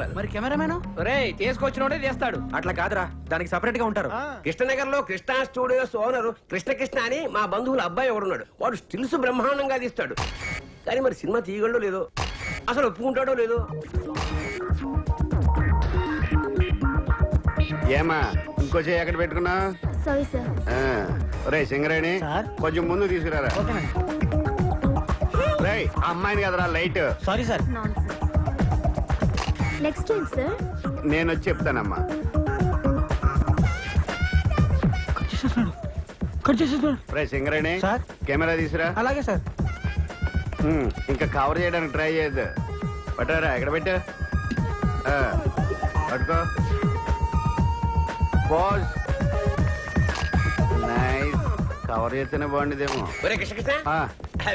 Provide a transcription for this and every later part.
మరి కెమెరామెన్ తీసుకొచ్చినోడే చేస్తాడు. అట్లా కాదురా, దానికి సెపరేట్ గా ఉంటారు. కృష్ణనగర్ లో కృష్ణ స్టూడియోస్ ఓనర్ కృష్ణ అని మా బంధువుల అబ్బాయి ఎవడున్నాడు. వాడు స్టిల్స్ బ్రహ్మాండంగా తీస్తాడు. కానీ మరి సినిమా తీయగలడో లేదో, అసలు ఒప్పుకుంటాడో లేదో. ఏమా ఇంకో చేయి ఎక్కడ పెట్టుకున్నా? రే సింగరేణి, కొంచెం ముందు తీసుకురారా. రే అమ్మాయిని కదరా light. Sorry sir. Next time sir నేను వచ్చి చెప్తానమ్మా. రే సింగరేణి, కెమెరా తీసురా. అలాగే సార్. ఇంకా కవర్ చేయడానికి ట్రై చేయద్దు. పట్టారా, ఎక్కడ పెట్టా? పట్టుకో. పోజ్. నైస్. కవర్ చేస్తేనే బాగుండేదేమో.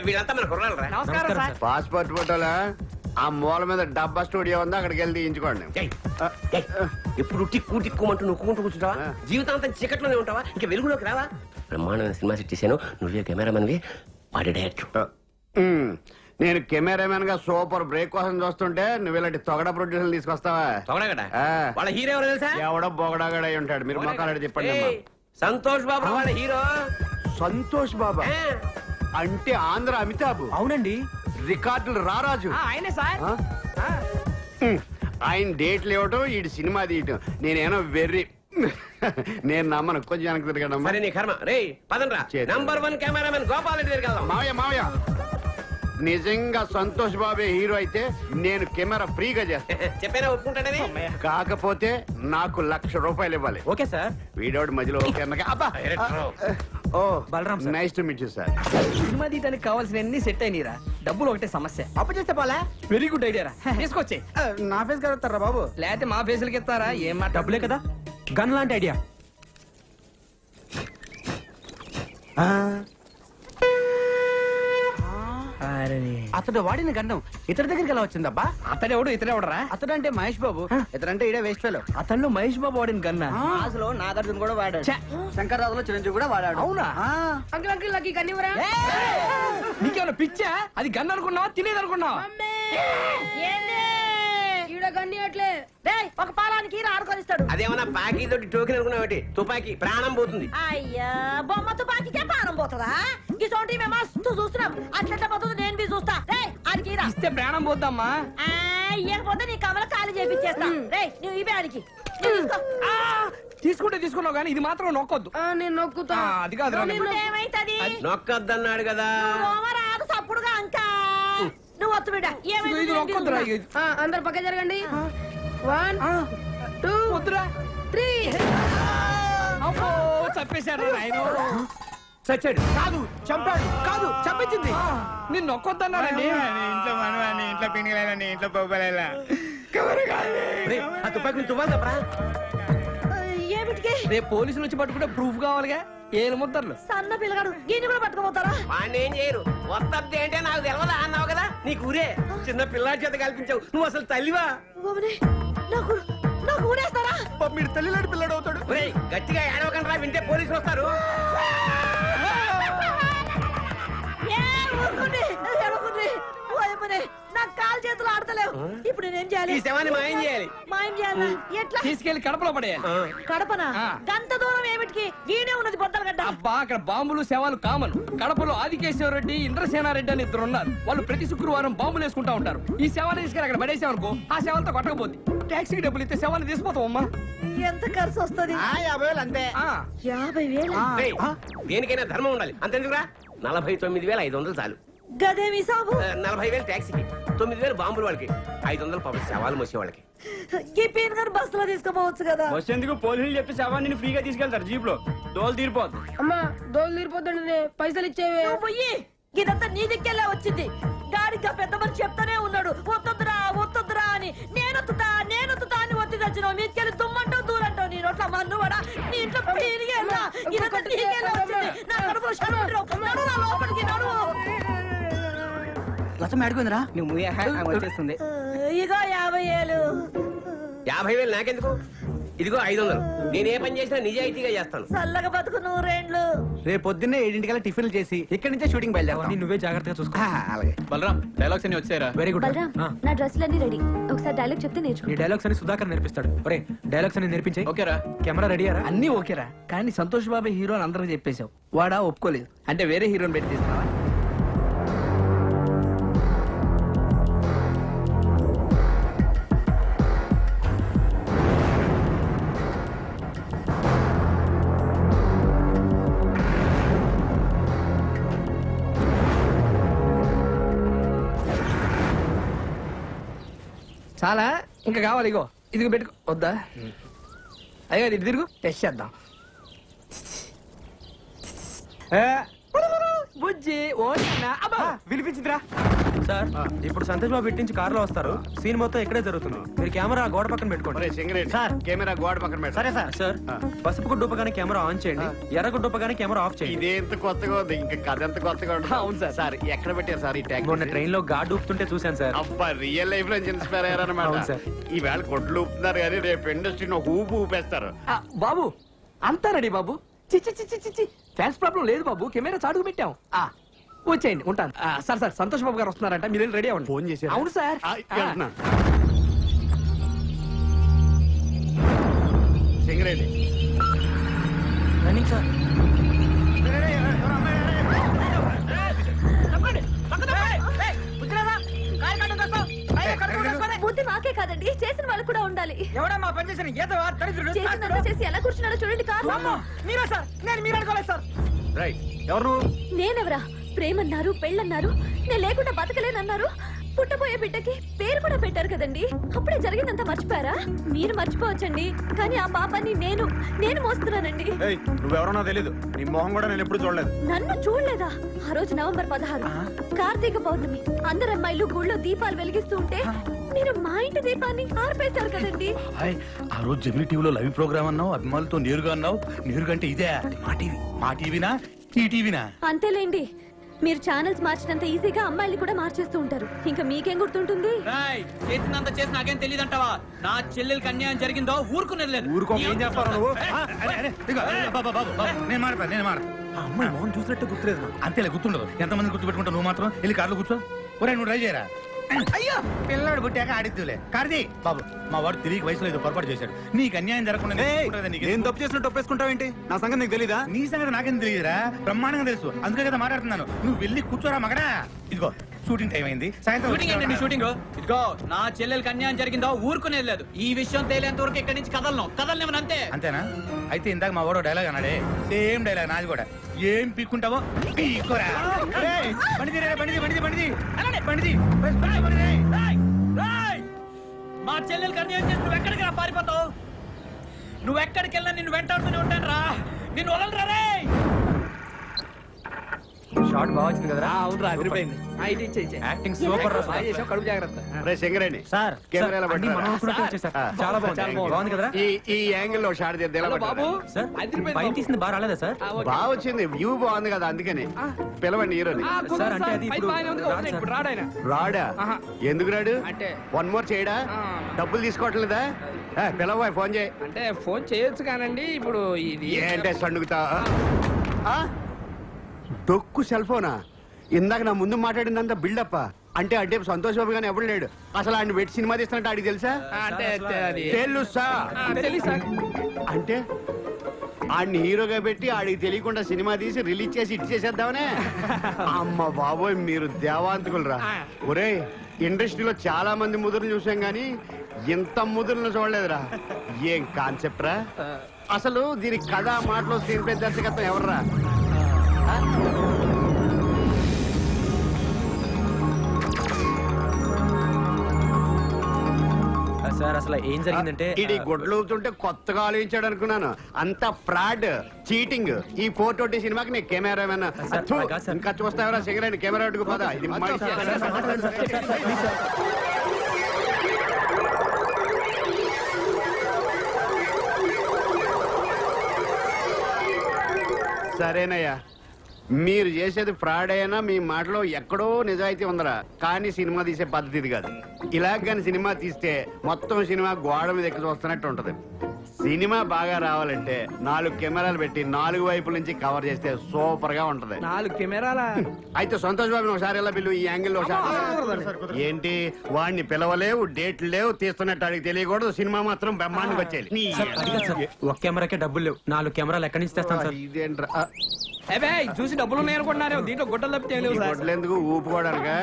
వీళ్ళంతా మన కుర్రాలరా. నమస్కారం సార్. పాస్పోర్ట్ ఫోటోలా ఆ మూల మీద డబ్బా స్టూడియో ఉందా, అక్కడికి వెళ్ళి తీయించుకోండి. ఎప్పుడు టిక్కు టిక్కుమంటూ నొక్కుంటూ కూర్చుంటావా? జీవితాంతం చీకట్లోనే ఉంటావా? ఇంకా వెలుగులోకి రావా? బ్రహ్మాండమైన సినిమా సెట్ చేశాను. నువ్వే కెమెరామెన్వి, వాడి డైరెక్టర్. నేను కెమెరామెన్ గా సూపర్ బ్రేక్ కోసం చూస్తుంటే నువ్వు ఇలాంటి తొగడ ప్రొడ్యూసర్ తీసుకొస్తావా? వాళ్ళ హీరో ఎవరు తెలుసా? ఎవడో బొగడాగడై ఉంటాడు. మీరు మొక్కలాడి చెప్పండి. సంతోష్ బాబు వాళ్ళ హీరో. సంతోష్ బాబా అంటే ఆంధ్ర అమితాబ్. అవునండి. రికార్డులు రారాజు ఆయనే సార్. ఆయన డేట్లు ఇవ్వటం, ఈ సినిమా తీయటం. నేనేమో వెర్రి. నేను నమ్మను. కొంచెం వెనక్కి తిరగడం. సరే నీ కర్మ. రే పదండ్రా. నంబర్ 1 కెమెరామెన్ గోపాల్ రెడ్డి దగ్గరికి వెళ్దాం. మావయ్య నిజంగా సంతోష్ బాబే హీరో అయితే నేను కెమెరా ఫ్రీగా చేస్తాను. చెప్పేనా ఒప్పుకుంటాడని? కాకపోతే నాకు ₹1,00,000 ఇవ్వాలి. Okay sir. వీడోడు మధ్యలో Balaram sir. Nice to meet you sir. Cinema తీయడానికి కావాల్సిన అన్ని సెట్ అయినరా. డబ్బులు ఒకటే సమస్య. అప్పు చేస్తే పోలా. వెరీ గుడ్ ఐడియా రా. తీసుకొచ్చే. నా ఫేస్ కలుగుతారా బాబు? లేకపోతే మా ఫేసులకి ఇస్తారా? ఏం మాట. డబ్బులే కదా. గన్ లాంటి ఐడియా. అతడు వాడిన గండం ఇతడి దగ్గరికి ఎలా వచ్చిందబ్బా? అతడెవడు ఇతడెవడరా? అతడు అంటే మహేష్ బాబు, ఇతడంటే ఇడే వేస్ట్ ఫెలో. అతను మహేష్ బాబు వాడిన గన్నా? అసలు నాగార్జున కూడా వాడాడు, శంకర్రాజులో చిరంజీవి కూడా వాడాడు. అవునా? అంకుల్ అంకుల్ నాకు కన్నివరా? నీకేమైనా పిచ్చా? అది గన్ అనుకున్నావా, తినేది అనుకున్నావా? ఒక పాలానికి ఆడుకొనిస్తాడు. అదేమన్నా పాకి తోటి టోకెన్ అనుకున్నావు? తుపాకి ప్రాణం పోతుంది. అయ్యా బొమ్మ తుపాకీకే ప్రాణం పోతుందా? ఇసోటి మేము మస్తు చూస్తున్నాం. అట్లా పోతుంది, నేను బి చూస్తా. ఆడికి ఇస్తే ప్రాణం పోద్దమ్మా. ఇవ్వకపోతే నీ కమల ఖాళీ చేపించేస్తా. రే నువ్వు ఇవే ఆడికి తీసుకుంటే తీసుకున్నావు కానీ ఇది మాత్రం నొక్కొద్దు. నేను నొక్కుతా. అది కాదు. ఏమైతుంది? నొక్కద్దన్నాడు కదా. రాదు తప్పుడుగా అంకా. నువ్వు వత్తు బిడ్డ. అందరు పక్క జరగండి. 1 2 3. చంపేశాడు ఆయన. చచ్చాడు కాదు, చంపాడు. కాదు, చంపించింది. నేను నొక్కొద్దన్నానండి. ఇంట్లో మనవాని, ఇంట్లో పిండిలేని, ఇంట్లో పొబ్బలేలా. ఆ తుపాకి తువ్వాలి తప్పరా? ఏమిటికి? రేపు పోలీసులు వచ్చి పట్టుకుంటే ప్రూఫ్ కావాలిగా. ఏను ముద్దర్లు. సన్న పిల్లగాడు దీన్ని కూడా పట్టుకుపోతారా? వాడిని ఏం చేయరు. వద్దే అంటే నాకు తెలవదా అన్నావు కదా. నీకు ఊరే చిన్న పిల్లాడి చేత కల్పించావు. నువ్వు అసలు తల్లివా? నాకు ఊరేస్తారా? మీరు తల్లిలాంటి పిల్లడు అవుతాడు. గట్టిగా ఏడవకండి రా, వింటే పోలీసులు వస్తారు. నాకు కాలు చేతులు ఆడతలేవు. ఇప్పుడు నేనేం చేయాలి? ఈ శవాన్ని మాయం చేయాలి. మాయం చేయాలి ఎట్లా? తీసుకెళ్లి కడపలో పడేయాలి. కడపనా? గంత దూరం ఏమిటికి? ఈడే ఉన్నది బొద్దలగడ్డ. అబ్బా, అక్కడ బాంబులు శవాలు కామన్. కడపలో ఆదికేశ్వర రెడ్డి, ఇంద్రసేనారెడ్డి అని 2 ఉన్నారు. వాళ్ళు ప్రతి శుక్రవారం బాంబులు వేసుకుంటా ఉంటారు. ఈ శవాన్ని తీసుకెళ్ళి అక్కడ పడేసామనుకో, ఆ శవాలతో కొట్టకపోద్ది. టాక్సీకి డబ్బులు ఇస్తే శవాన్ని తీసిపోతావమ్మా. ఎంత ఖర్చు వస్తుంది? 50,000 అంతే. 50,000? దేనికైనా ధర్మం ఉండాలి. అంతెందుకురా, 49,500 చాలు. గదేమి సాబు? 40,000 ట్యాక్సీకి, 9,000 బాంబులు వాళ్ళకి, 500 పాపం శవాలు మోసే వాళ్ళకి. ఈ పీన్ గారు బస్సులో తీసుకోపోవచ్చు కదా. బస్సు ఎందుకు? పోలీసులు చెప్పి శవాన్ని ఫ్రీగా తీసుకెళ్తారు జీప్ లో. దోలు తీరిపోద్దు. అమ్మా దోలు తీరిపోద్దండి. పైసలు ఇచ్చేవే. పోయి ఇదంతా నీ దిక్కెళ్ళే వచ్చింది. గాడిగా పెద్ద మనిషి చెప్తానే ఉన్నాడు, వద్దొద్దురా వద్దొద్దురా అని. నేనొత్తుతా అని ఒత్తి తెచ్చినావు. మీకెళ్ళి దుమ్మంటావు, దూరంటావు. నీ నోట్ల మన్ను కూడా నీ ఇంట్లో పీరిగేలా. ఇదంతా నీకెళ్ళే వచ్చింది. నా కడుపులో నడువు, లోపలికి నడువు. లసం ఆడుకుందిరా. నువ్వు వచ్చేస్తుంది. ఇగో 50,000. 50,000 నాకెందుకు? ఇదిగో 500. నేను ఏ పని చేసినా నిజాయితీగా చేస్తాను. చల్లగా బతుకు నూరేండ్లు. రేపు పొద్దున్నే 7 టిఫిన్లు చేసి ఇక్కడి నుంచే షూటింగ్ బయలుదేరాం. నువ్వే జాగ్రత్తగా చూసుకో. అలాగే. బలరాం డైలాగ్స్ అన్ని వచ్చారా? Very good. బలరాం నా డ్రెస్సులన్నీ రెడీ. ఒకసారి డైలాగ్ చెప్తే నేర్చుకో. ఈ డైలాగ్స్ అని సుధాకర్ నేర్పిస్తాడు. ఒరే డైలాగ్స్ అని నేర్పించే. ఓకేరా? కెమెరా రెడీయారా? అన్నీ ఓకేరా, కానీ సంతోష్ బాబు హీరో అని అందరికి చెప్పేశావు. వాడా ఒప్పుకోలేదు అంటే వేరే హీరోని పెట్టి తీస్తావా? చాలా ఇంకా కావాలి. ఇగో ఇదిగో పెట్టుకో. వద్దా? అయ్యో ఇది తిరుగు, టెస్ట్ చేద్దాం. బుజ్జి వినిపించిందిరా సార్. ఇప్పుడు సంతోష్ బాబు ఇట్టించి కారులో వస్తారు. సీన్ మొత్తం ఇక్కడే జరుగుతుంది. మీరు కెమెరా గోడ పక్కన పెట్టుకోండి. సింగరేణి సార్. కెమెరా గోడ పక్కన పెట్టు. సరే సార్. సార్ పసుపు గుడ్డుపగానే కెమెరా ఆన్ చేయండి, ఎర్ర గుడ్డుపగానే కెమెరా ఆఫ్ చేయండి. ఇదే ఎంత కొత్తగా ఉంది, ఇంకా కథ ఎంత కొత్తగా ఉంటుంది. అవును సార్. సార్ ఎక్కడ పెట్టారు సార్ ఈ ట్యాగ్? మొన్న ట్రైన్ లో గాడ్ ఊపుతుంటే చూశాను సార్. అబ్బా రియల్ లైఫ్ లో ఇన్స్పైర్ అయ్యారన్నమాట. అవును సార్. ఈవేళ కొట్లు ఊపుతున్నారు కానీ రేపు ఇండస్ట్రీని ఒక ఊపు ఊపేస్తారు. బాబు అంతా రెడీ బాబు. చిచ్చి చిచ్చి చిచ్చి ఫ్యాన్స్ ప్రాబ్లం లేదు బాబు. కెమెరా చాటుకు పెట్టాం. వచ్చేయండి, ఉంటాను. సార్ సార్ సంతోష్ బాబు గారు వస్తున్నారంట, మీరు రెడీ అవ్వండి. ఫోన్ చేశారా? అవును సార్. వెళ్తున్నాను. Singareni running sir. బుద్ధి మాకే కాదండి, చేసిన వాళ్ళు కూడా ఉండాలి. ఎవడమ్మా పని చేసిన చేసినంత చేసి ఎలా కూర్చున్నారో చూడండి. కారు మీరా సార్? నేను మీరు అనుకోలేదు సార్. రైట్. ఎవరు? నేనెవరా? ప్రేమన్నారు, పెళ్ళన్నారు, నేను లేకుండా బతకలేనన్నారు. పుట్టబోయే బిడ్డకి పేరు కూడా పెట్టారు కదండి. అప్పుడే జరిగిందంతా మర్చిపోయారా? మీరు మర్చిపోవచ్చండి, కానీ ఆ పాపాన్ని నేను మోస్తున్నానండి. నువ్వెవరో తెలీదు. నీ మొహం కూడా నేను ఎప్పుడు చూడలేదు. నన్ను చూడలేదా? ఆ రోజు నవంబర్ 16 కార్తీక పౌర్ణమి. అందరు అమ్మాయిలు గుళ్ళో దీపాలు వెలిగిస్తూ ఉంటే మీరు మా ఇంటి దీపాన్ని ఆర్పేశారు కదండి. ఆ రోజు జమిని టీవీలో లైవ్ ప్రోగ్రామ్ అన్నావు, అభిమానులతో నేరుగా అన్నావు. నేరుగా అంటే ఇదే మా టీవీనా ఈ టీవీనా? అంతేలేండి, మీరు ఛానల్స్ మార్చినంత ఈజీగా అమ్మాయిలు కూడా మార్చేస్తూ ఉంటారు. ఇంకా మీకేం గుర్తుంటుంది? చేసినంత చేసి నాకేం తెలియదు అంటావా? నా చెల్లెలకి అన్యాయం జరిగిందో ఊరుకునేది లేదు. ఊరుకో. ఏం చేస్తావు నువ్వు? నేను మారతా. ఆ అమ్మాయి మోహన్ చూసినట్టు గుర్తులేదు నాకు. అంతేలే, గుర్తుండదు. ఎంతమంది గుర్తుపెట్టుకుంటావు? నువ్వు మాత్రం వెళ్ళి కార్లో కూర్చో. ఒరే నువ్వు ట్రై చేయరా. అయ్యో పిల్లాడు పుట్టాక ఆడిద్దులే. కార్తీ బాబు, మా వాడు తిరిగి వయసులో ఏదో పొరపాటు చేశాడు. నీకు అన్యాయం జరగకుండా నేను తప్పు చేసినట్టు ఒప్పేసుకుంటావేంటి? నా సంగతి నీకు తెలీదా? నీ సంగతి నాకేం తెలియదురా, బ్రహ్మాండంగా తెలుసు. అందుకే కదా మాట్లాడుతున్నాను. నువ్వు వెళ్ళి కూర్చోరా మగడా. ఇదిగో షూటింగ్ టైం అయింది, షూటింగ్ ఏంటండి సాయంత్రం. షూటింగ్? ఇదిగో నా చెల్లెలకి అన్యాయం జరిగిందో ఊరుకునేది లేదు. ఈ విషయం తేలేంత వరకు ఇక్కడి నుంచి కదలనివ్వను అంతే. అంతేనా? అయితే ఇందాక మా వాడు డైలాగ్ అన్నాడే, సేమ్ డైలాగ్ నాది కూడా. ఏం పీక్కుంటావో పీక్కోరా. మా చెల్లెలకి అన్యాయం చేసి నువ్వు ఎక్కడికి రా పారిపోతావు? నువ్వు ఎక్కడికి వెళ్ళినా నిన్ను వెంటాడుతూనే ఉంటాను రా. నిన్ను వదలరా రే. షార్ట్ బాగా వచ్చింది కదరా? అవును రా, అదిరిపోయింది. ఇది ఇచ్చే యాక్టింగ్ సూపర్ రా. బాగా చేసావు, కడుపు జాగ్రత్త. రే సింగరేణి సార్ కెమెరాలో అన్ని మనం అనుకున్నట్టు వచ్చేసారు. చాలా బాగుంది కదరా? ఈ యాంగిల్ లో షాట్ తీద్దాం. హలో బాబు, సార్ అదిరిపోయింది పైన బాబు. తీసింది బాగా రాలేదా సార్? బాగా వచ్చింది, వ్యూ బాగుంది కదా, అందుకని పిలవండి హీరోని. కుదరదు సార్, అంటే సార్, అది పైన ఇప్పుడు బాగానే ఉంది, రాడు వదిలేయ్, సార్. ఇప్పుడు రాడాయన. రాడా? ఆహా. ఎందుకు రాడు? అంటే వన్ మోర్ చేయడా? డబ్బులు తీసుకోవట్లేదా? పిలవ, ఫోన్ చేయి. అంటే ఫోన్ చేయొచ్చు కానండి, ఇప్పుడు ఇది ఏంటే సండుగుతా? డొక్కు సెల్ ఫోనా? ఇందాక నా ముందు మాట్లాడిందంతా బిల్డప్. అంటే అంటే సంతోష్ బాబు గానీ ఎవడు లేడు. అసలు ఆయన పెట్టి సినిమా తీస్తున్నట్టు ఆడికి తెలుసా? అంటే అది తెలుసా? తెలియదు సార్. అంటే ఆడిని హీరోగా పెట్టి ఆడికి తెలియకుండా సినిమా తీసి రిలీజ్ చేసి ఇటు చేసేద్దామనే? అమ్మ బాబోయ్, మీరు దేవాంతకులు రా. ఒరే, ఇండస్ట్రీలో చాలా మంది ముదురులు చూసాం గానీ ఇంత ముదురులను చూడలేదురా. ఏం కాన్సెప్ట్ రా అసలు? దీని కథ మాటలో స్క్రీన్ ప్లే దర్శకత్వం ఎవర్రా? సార్ అసలు ఏం జరిగిందంటే ఇది గొడ్లుతుంటే కొత్తగా ఆలోచించాడు అనుకున్నాను. అంత ఫ్రాడ్, చీటింగ్. ఈ 420 సినిమాకి నేను కెమెరామెన్. ఇంకా చూస్తావరా సిగరెట్ కెమెరా అడ్డుకు పోదా? ఇది సరేనయ్యా, మీరు చేసేది ఫ్రాడ్ అయినా మీ మాటలో ఎక్కడో నిజాయితీ ఉందరా. కానీ సినిమా తీసే పద్ధతి ఇది కాదు. ఇలాగ కానీ సినిమా తీస్తే మొత్తం సినిమా గోడ మీద ఎక్కి చూస్తున్నట్టు ఉంటది. సినిమా బాగా రావాలంటే 4 కెమెరాలు పెట్టి 4 వైపుల నుంచి కవర్ చేస్తే సూపర్ గా ఉంటది. 4 కెమెరాల అయితే సంతోష్ బాబుని ఒకసారి ఎలా పిలువు, ఈ యాంగిల్ ఒకసారి. ఏంటి వాడిని పిలవలేవు, డేట్లు లేవు, తీస్తున్నట్టు అడిగి తెలియకూడదు, సినిమా మాత్రం బ్రహ్మాండంగా వచ్చేది. ఒక కెమెరాకే డబ్బులు లేవు, 4 కెమెరాలు ఎక్కడి నుంచి తెస్తాను సార్? ఇదేంట్రా చూసి డబ్బులు ఉన్నాయి అనుకుంటున్నారే, దీంట్లో గుడ్డలు తప్పితే ఏం లేవు సార్. ఎందుకు ఊపుకోవడానికా?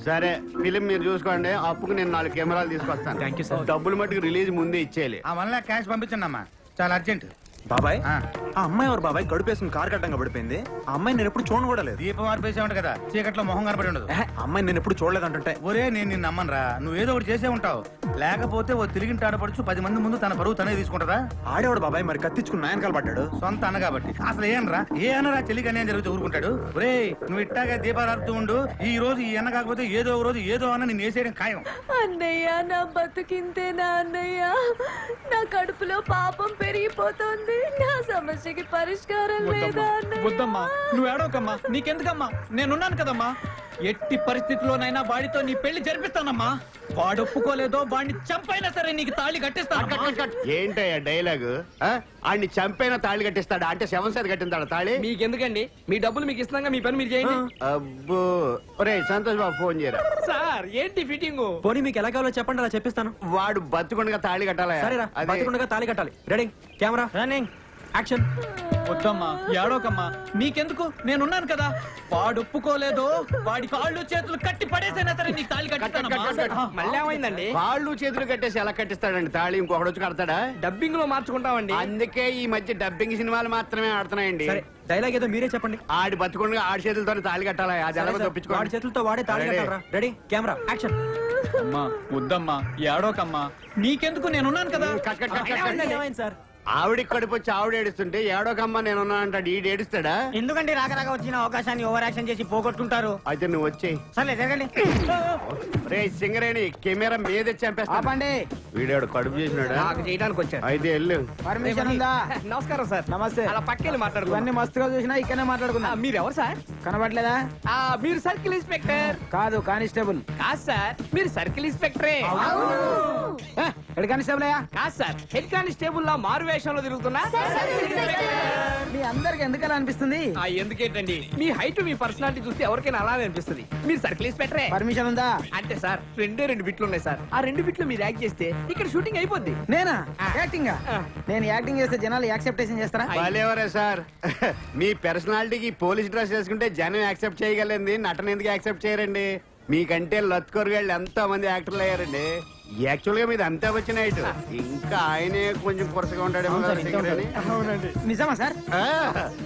సరే ఫిలిం మీరు చూసుకోండి, అప్పుకు నేను 4 కెమెరాలు తీసుకొస్తాను. Thank you sir. డబ్బులు మట్టుకు రిలీజ్ ముందే ఇచ్చేయాలి. ఆ వన్ లాక్ క్యాష్ పంపించండి అమ్మా, చాలా అర్జెంట్. బాబాయ్ ఆ. ఆ అమ్మాయి ఎవరు బాబాయ్? గడుపేసుకుని కార్ కట్టంగా పడిపోయింది. ఆ అమ్మాయి నేను ఎప్పుడు చూడను కూడా లేదు. దీపం ఆర్పేసే కదా, చీకట్లో మొహం కనపడి ఉండదు. ఆ అమ్మాయి నేను ఎప్పుడు చూడలేదంటుంటే. ఒరే నేను నిన్ను నమ్మనురా, నువ్వేదో ఒకటి చేసే ఉంటావు. లేకపోతే ఓ తిరిగింటి ఆడపడుచు 10 మంది ముందు తన పరువు తనే తీసుకుంటారా? ఆడేవాడు బాబాయ్, మరి కత్తిచ్చుకుని నాయనకాలు పడ్డాడు. సొంత అన్న కాబట్టి. అసలు ఏ అన్నరా చెల్లికి అన్యాయం జరిగితే ఊరుకుంటాడు? ఒరే నువ్వు ఇట్టాగా దీపాలు ఆడుతూ ఉండు, ఈ రోజు ఈ అన్న కాకపోతే ఏదో ఒక రోజు ఏదో అన్న నిన్ను వేసేయడం ఖాయం. అన్నయ్య, నా బతుకింతేనా అన్నయ్య? నా కడుపులో పాపం పెరిగిపోతుంది. నా సమస్యకి పరిష్కారం లేదా అన్నయ్య? వద్దమ్మా, నువ్వు ఏడవకమ్మా, నీకెందుకమ్మా, నేనున్నాను కదమ్మా. ఎట్టి పరిస్థితిలోనైనా వాడితో నీ పెళ్లి జరిపిస్తానమ్మా. వాడు ఒప్పుకోలేదో వాడిని చంపైనా సరే నీకు తాళి కట్టిస్తాను. ఏంటయ్యా డైలాగు? ఆడిని చంపైనా తాళి కట్టిస్తాడా? అంటే 7 సార్ కట్టిందాడు తాళి? మీకెందుకండి, మీ డబ్బులు మీకు ఇస్తున్నాగా, మీ పని మీరు చేయండి. అబ్బో ఒరే సంతోష్ బాబు ఫోన్ చేయరా. సార్ ఏంటి ఫిట్టింగ్? పోనీ మీకు ఎలా కావాలో చెప్పండి, అలా చెప్పిస్తాను. వాడు బతుకుండగా తాళి కట్టాలా? సరేరా, అదే. బతికుండగా తాళి కట్టాలి. Ready, camera running, action. వద్దమ్మా, ఏడవకమ్మా, నీకెందుకు, నేనున్నాను కదా. వాడు ఒప్పుకోలేదో వాడి కాళ్ళు చేతులు కట్టి పడేసైనా సరే నీకు తాళి కట్టిస్తానమ్మా. మళ్ళీ ఏమైందండి? కాళ్ళు చేతులు కట్టేసి ఎలా కట్టిస్తాడండి తాళి? ఇంకొకటి వచ్చి కడతాడా? డబ్బింగ్ లో మార్చుకుంటామండి. అందుకే ఈ మధ్య డబ్బింగ్ సినిమాలు మాత్రమే ఆడుతున్నాయండి. సరే, డైలాగ్ ఏదో మీరే చెప్పండి. ఆడి బతుకుండగా ఆడి చేతులతో తాళి కట్టాలా? అది ఎలా వాడి తప్పించుకోండి. చేతులతో వాడే తాళి కట్టాలరా. Ready, camera action. అమ్మా వద్దమ్మా, ఏడవకమ్మా, నీకెందుకు, నేనున్నాను కదా. Cut cut cut cut cut. ఏమైంది సార్? ఆవిడికి కడుపు వచ్చి ఆవిడ ఏడుస్తుంటే ఏడోకమ్మ నేనున్నా అంటాడు. ఈడు ఏడుస్తాడా? ఎందుకంటే రాక వచ్చిన అవకాశాన్ని ఓవర్ యాక్షన్ చేసి పోగొట్టుకుంటారు. అయితే నువ్వు వచ్చేయి. సర్లే జరగండి. రే సింగరేణి కెమెరా మీద చంపేస్తా. వీడాడు కడుపు చేసినాడా? నాకు చేయడానికి వచ్చాను. అయితే వెళ్ళు. పర్మిషన్ ఉందా? నమస్కారం సార్. నమస్తే. అలా పక్కెళ్ళి మాట్లాడుకున్నాం. ఇవన్నీ మస్తుగా చూసినా ఇక్కడనే మాట్లాడుకుందాం. మీరు ఎవరు సార్? కనబడలేదా? మీరు సర్కిల్ ఇన్స్పెక్టర్ కాదు, కానిస్టేబుల్. కాదు సార్, మీరు సర్కిల్ ఇన్స్పెక్టరే. హెడ్ కానిస్టేబుల్ అయ్యా? కాదు సార్, హెడ్ కానిస్టేబుల్ లా మారు వేషంలో తిరుగుతున్నా. మీ అందరికి ఎందుకలా అనిపిస్తుంది? ఎందుకేంటండి, మీ హైట్ మీ పర్సనాలిటీ చూస్తే ఎవరికైనా అలానే అనిపిస్తుంది. మీరు సర్కిల్ ఇన్స్పెక్టరే. పర్మిషన్ ఉందా? అంటే సార్ 2 బిట్లు ఉన్నాయి సార్. ఆ 2 బిట్లు మీరు యాక్ట్ చేస్తే ఇక్కడ షూటింగ్ అయిపోద్ది. నేనా యాక్టింగ్? నేను యాక్టింగ్ చేస్తే జనాలు యాక్సెప్టేషన్ చేస్తారా? భలేవరే సార్, మీ పర్సనాలిటీకి పోలీస్ డ్రెస్ వేసుకుంటే జనం యాక్సెప్ట్ చేయగలండి, నటన ఎందుకు యాక్సెప్ట్ చేయరండి? మీకంటే లత్కొరగాళ్ళు ఎంతో మంది యాక్టర్లు అయ్యారండి. యాక్చువల్ గా మీది అంతా వచ్చిన హైట్, ఇంకా ఆయనే కొంచెం కొరసగా ఉంటాడేమో. నిజమా సార్?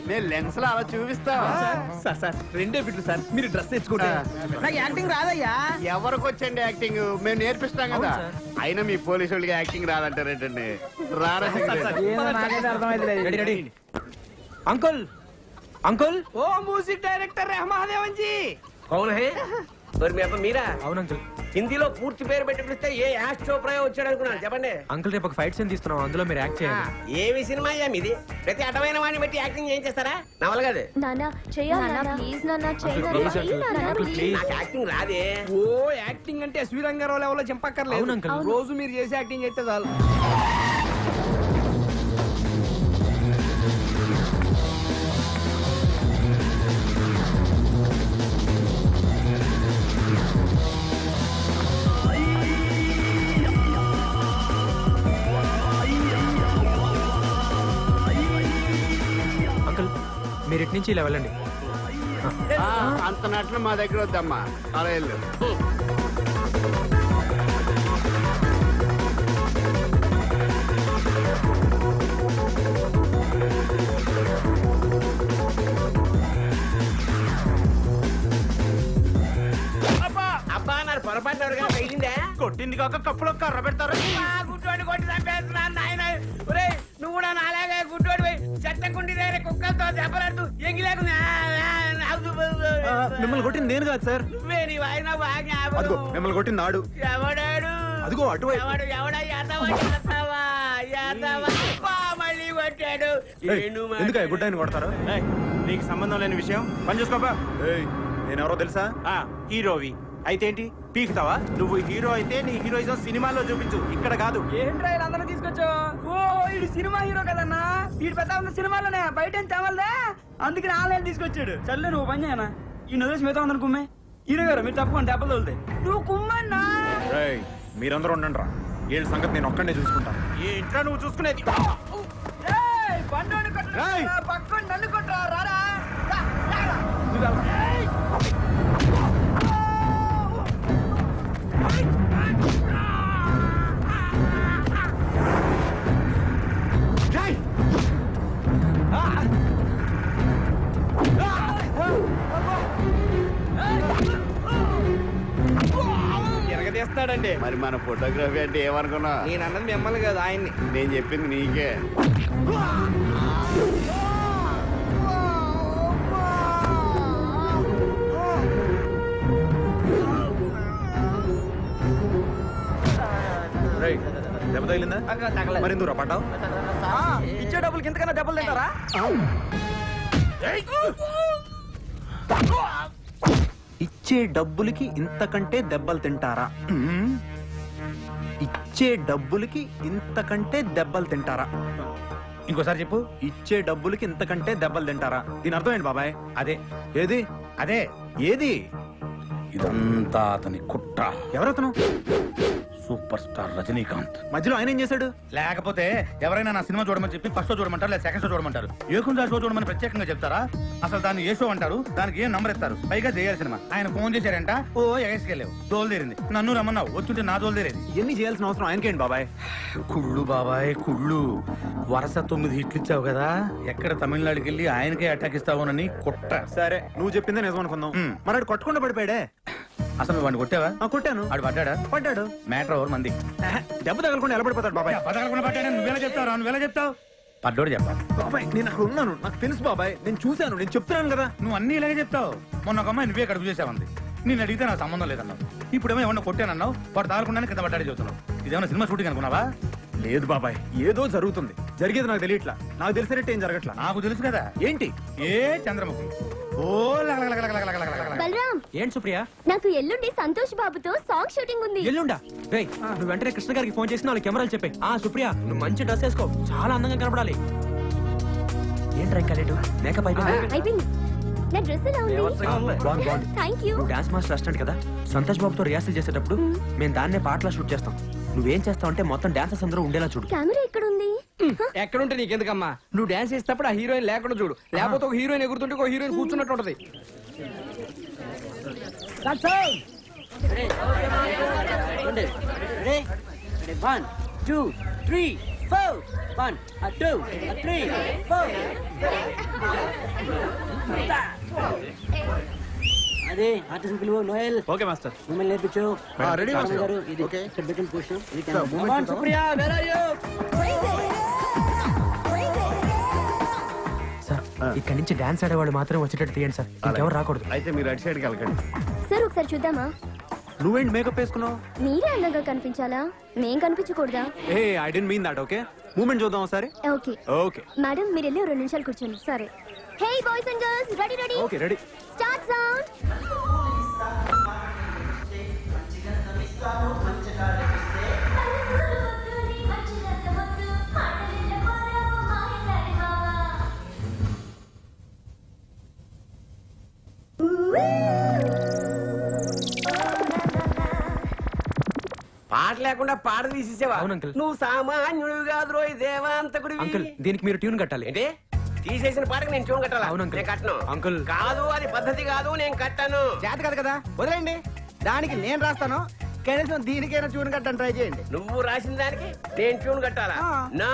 నేను లెన్స్ లో అలా చూపిస్తా. సార్ సార్ 2 బిట్లు సార్, మీరు డ్రెస్ తెచ్చుకుంటే. నాకు యాక్టింగ్ రాదయ్యా. ఎవరికి వచ్చండి యాక్టింగ్? మేము నేర్పిస్తాం కదా. అయినా మీ పోలీసు వాళ్ళకి యాక్టింగ్ రాదంటారేంటండి? రారా ఏదో నాకైతే అర్థమైతే రెడీ రెడీ. Uncle, uncle. ఓ మ్యూజిక్ డైరెక్టర్ రెహమాదేవన్ జీ. కౌన్ హై? మరి మీ అబ్బ మీరా? అవును అంకుల్. హిందీలో పూర్తి పేరు పెట్టి పిలిస్తే ఏ యాష్ చోప్రా వచ్చాడు అనుకున్నాను. చెప్పండి అంకుల్, రేపు ఒక ఫైట్ సీన్ తీస్తున్నాం, అందులో మీరు యాక్ట్ చేయండి. ఏమి సినిమా అయ్యా మీది? ప్రతి అడ్డమైన వాడిని బట్టి యాక్టింగ్ ఏం చేస్తారా? నవల కాదు. నానా చెయ్యాలి ప్లీజ్, నానా చెయ్యాలి. నాకు యాక్టింగ్ రాదే. ఓ యాక్టింగ్ అంటే ఎస్వి రంగారావు లెవెల్లో చంపక్కర్లేదు. అవును అంకుల్. రోజు మీరు చేసి యాక్టింగ్ చేస్తే చాలు. అంకుల్, మీరు ఇటు నుంచి ఇలా వెళ్ళండి. అంత నటన మా దగ్గర వద్దమ్మా, అలా వెళ్ళు. అబ్బా నా పొరపాటు ఎవరికైనా తగిలిందా? కొట్టింది కాక కప్పులో కర్ర పెడతారు. గుడ్డోడి కొట్టి చంపేస్తున్నా నాయన. ఒరే నువ్వు కూడా నాలాగే గుడ్డోడి పోయి చెత్తకుండి దగ్గర కుక్కలతో దెబ్బలాడుతూ ఎంగిలేకుండా. మిమ్మల్ని కొట్టింది నేను కాదు సార్. నువ్వే నీ వాయిన బాగా. అదిగో మిమ్మల్ని కొట్టింది నాడు. ఎవడాడు? అదిగో అటువైపు. ఎవడా మళ్ళీ కొట్టాడు. ఎందుకు గుడ్డాయిని కొడతారు? నీకు సంబంధం లేని విషయం పని చూసుకోబా. నేనెవరో తెలుసా? హీరోవి అయితే ఏంటి పీకుతావా? నువ్వు హీరో అయితే నీ హీరోయిజం సినిమాలో చూపించు, ఇక్కడ కాదు. ఏంట్రా అందరూ తీసుకొచ్చావు? ఓ వీడు సినిమా హీరో కదన్నా. వీడు పెద్ద ఉన్న సినిమాలోనే బయట ఏం తేవాలదా, అందుకని ఆన్లైన్ తీసుకొచ్చాడు. చల్లే నువ్వు పని చేయనా, ఈ నదిలేసి మిగతా ఉందని కుమ్మే. హీరో గారు మీరు తప్పకుండా దెబ్బలు తోలుతాయి. నువ్వు కుమ్మన్నా. మీరందరూ ఉండండి రా, వీళ్ళ సంగతి నేను ఒక్కడే చూసుకుంటాను. ఏ ఇంట్లో నువ్వు చూసుకునేది. పక్కన నన్ను కొట్టరా, రారా. ఎరగదీస్తాడండి. మరి మన ఫోటోగ్రఫీ అంటే ఏమనుకున్నా? నేను అన్నది మిమ్మల్ని కాదు, ఆయన్ని. నేను చెప్పింది నీకే. దెబ్బ తగిలిందా? మరి ఎందుకు రా పడ్డావు? ఇచ్చే డబ్బులకి ఇంతకన్నా దెబ్బలు తింటారా? ఇచ్చే డబ్బులకి ఇంతకంటే దెబ్బలు తింటారా? ఇచ్చే డబ్బులకి ఇంతకంటే దెబ్బలు తింటారా? ఇంకోసారి చెప్పు. ఇచ్చే డబ్బులకి ఇంతకంటే దెబ్బలు తింటారా? దీని అర్థం ఏంటి బాబాయ్? అదే ఏది అదే ఏది? ఇదంతా అతని కుట్ర. ఎవరతను? Super star Rajinikanth. మధ్యలో ఆయన ఏం చేశాడు? లేకపోతే ఎవరైనా నా సినిమా చూడమని చెప్పి ఫస్ట్ షో చూడమంటారు, లేదా సెకండ్ షో చూడమంటారు. ఏకుందా షో చూడమని ప్రత్యేకంగా చెప్తారా? అసలు దాన్ని ఏ షో అంటారు, దానికి ఏం నంబర్ ఇస్తారు? పైగా చేయాలి సినిమా. ఆయన ఫోన్ చేశారంట, ఓ ఎగేసుకెళ్ళావు, దోలు తీరింది. నన్ను రమ్మన్నావు, వచ్చుంటే నా దోలు తీరేది. ఇవన్నీ చేయాల్సిన అవసరం ఆయనకేంటి బాబాయ్? కుళ్ళు బాబాయ్ కుళ్ళు. వరుస 9 హిట్లు ఇచ్చావు కదా, ఎక్కడ తమిళనాడుకి వెళ్ళి ఆయనకే అటాక్ ఇస్తావునని కుట్ర. సరే నువ్వు చెప్పిందే నిజం అనుకుందాం. మరి కొట్టకుండా పడిపోయాడే. అసలు వాడిని కొట్టావా? కొట్టాను. ఆడు పడ్డాడా? పడ్డాడు. మ్యాటర్ ఎవరు మంది? దెబ్బ తగలకుండా ఎలా పడిపోతాడు బాబాయ్? పదగలకుండా పడ్డాడా? నువ్వెలా చెప్తావు? నువ్వెలా చెప్తావు? పడ్డోడు చెప్పాలి బాబాయ్. నేను అక్కడ ఉన్నాను, నాకు తెలుసు బాబాయ్, నేను చూశాను, నేను చెప్తున్నాను కదా. నువ్వు అన్ని ఇలాగే చెప్తావు. మొన్న ఒక అమ్మాయి నువ్వే కడుపు చేసావంది, నేను అడిగితే నాకు సంబంధం లేదన్నావు. ఇప్పుడేమో ఏమన్నా కొట్టానన్నావు, వాడు తాగకుండానే కింద పడ్డాడు చెబుతున్నావు. ఇదేమన్నా సినిమా షూటింగ్ అనుకున్నావా? లేదు బాబాయ్, ఏదో జరుగుతుంది. జరిగేది నాకు తెలియట్లా. నాకు తెలిసినట్టు ఏం జరగట్లా. నాకు తెలుసు కదా. ఏంటి? ఏ చంద్రముఖి. ఓ బలరాం. ఏంటి సుప్రియ? నాకు ఎల్లుండి సంతోష్ బాబుతో సాంగ్ షూటింగ్ ఉంది. ఎల్లుండా? రేయ్, నువ్వు వెంటనే కృష్ణ గారికి ఫోన్ చేసి వాళ్ళ కెమెరాలు చెప్పే. సుప్రియ, నువ్వు మంచి డ్రెస్ వేసుకో, చాలా అందంగా కనపడాలి. ఏంట్రా ఇంకా లేటు? మేకప్ అయిపోయింది. నా డ్రెస్ ఎలా ఉంది? Thank you. నువ్వు డాన్స్ మాస్టర్ అసిస్టెంట్ కదా, సంతోష్ బాబుతో రిహార్సల్ చేసేటప్పుడు మేము దాన్నే పాటలా షూట్ చేస్తాం. నువ్వేం చేస్తావు అంటే మొత్తం డాన్సర్స్ అందరూ ఉండేలా చూడు. కెమెరా ఎక్కడ ఉంది? ఎక్కడుంటే నీకెందుకమ్మా? నువ్వు డాన్స్ చేసేటప్పుడు ఆ హీరోయిన్ లేకుండా చూడు, లేకపోతే ఒక హీరోయిన్ ఎగురుతుంటే ఒక హీరోయిన్ కూర్చున్నట్టు ఉంటది. One, two, three, four. 1, 2, 3, 4. అదే ఆర్టిస్ట్ పిలువు. నోయల్. Okay master. మిమ్మల్ని నేర్పించు. Ready master. ఇది ఇక్కడ పెట్టిన పొజిషన్. ఇది Sir, movement Supriya, where are you? Sir, ఇక్కడి నుంచి డాన్స్ ఆడేవాళ్ళు మాత్రం వచ్చేటట్టు తీయండి సార్, ఇంకెవరు రాకూడదు. అయితే మీరు అటు సైడ్కి వెళ్ళకండి. సార్ ఒకసారి చూద్దామా? నువ్వేంటి మేకప్ వేసుకున్నావు? మీరే అందంగా కనిపించాలా, మేం కనిపించకూడదా? ఏ I don't mean that. Okay, moment చూద్దాం ఒకసారి. ఓకే ఓకే మేడం, మీరు వెళ్ళి 2 నిమిషాలు కూర్చోండి. సరే. Hey boys and girls, ready ready. Okay ready. Start sound. పాట లేకుండా పాట తీసేసావా? అవును అంకుల్. నువ్వు సామాన్యుడు కాదు రోయ్ దేవాంతకుడివి. అంకుల్, దీనికి మీరు ట్యూన్ కట్టాలి. ఏంటి తీసేసిన పాటకి నేను ట్యూన్ కట్టాలా? అవును అంకుల్. నేను కట్టను అంకుల్. కాదు, అది పద్ధతి కాదు, నేను కట్టను. చేత కాదు కదా, వదిలేండి. దానికి నేను రాస్తాను, కనీసం దీనికైనా ట్యూన్ కట్టని ట్రై చేయండి. నువ్వు రాసిన దానికి నేను ట్యూన్ కట్టాలా? నా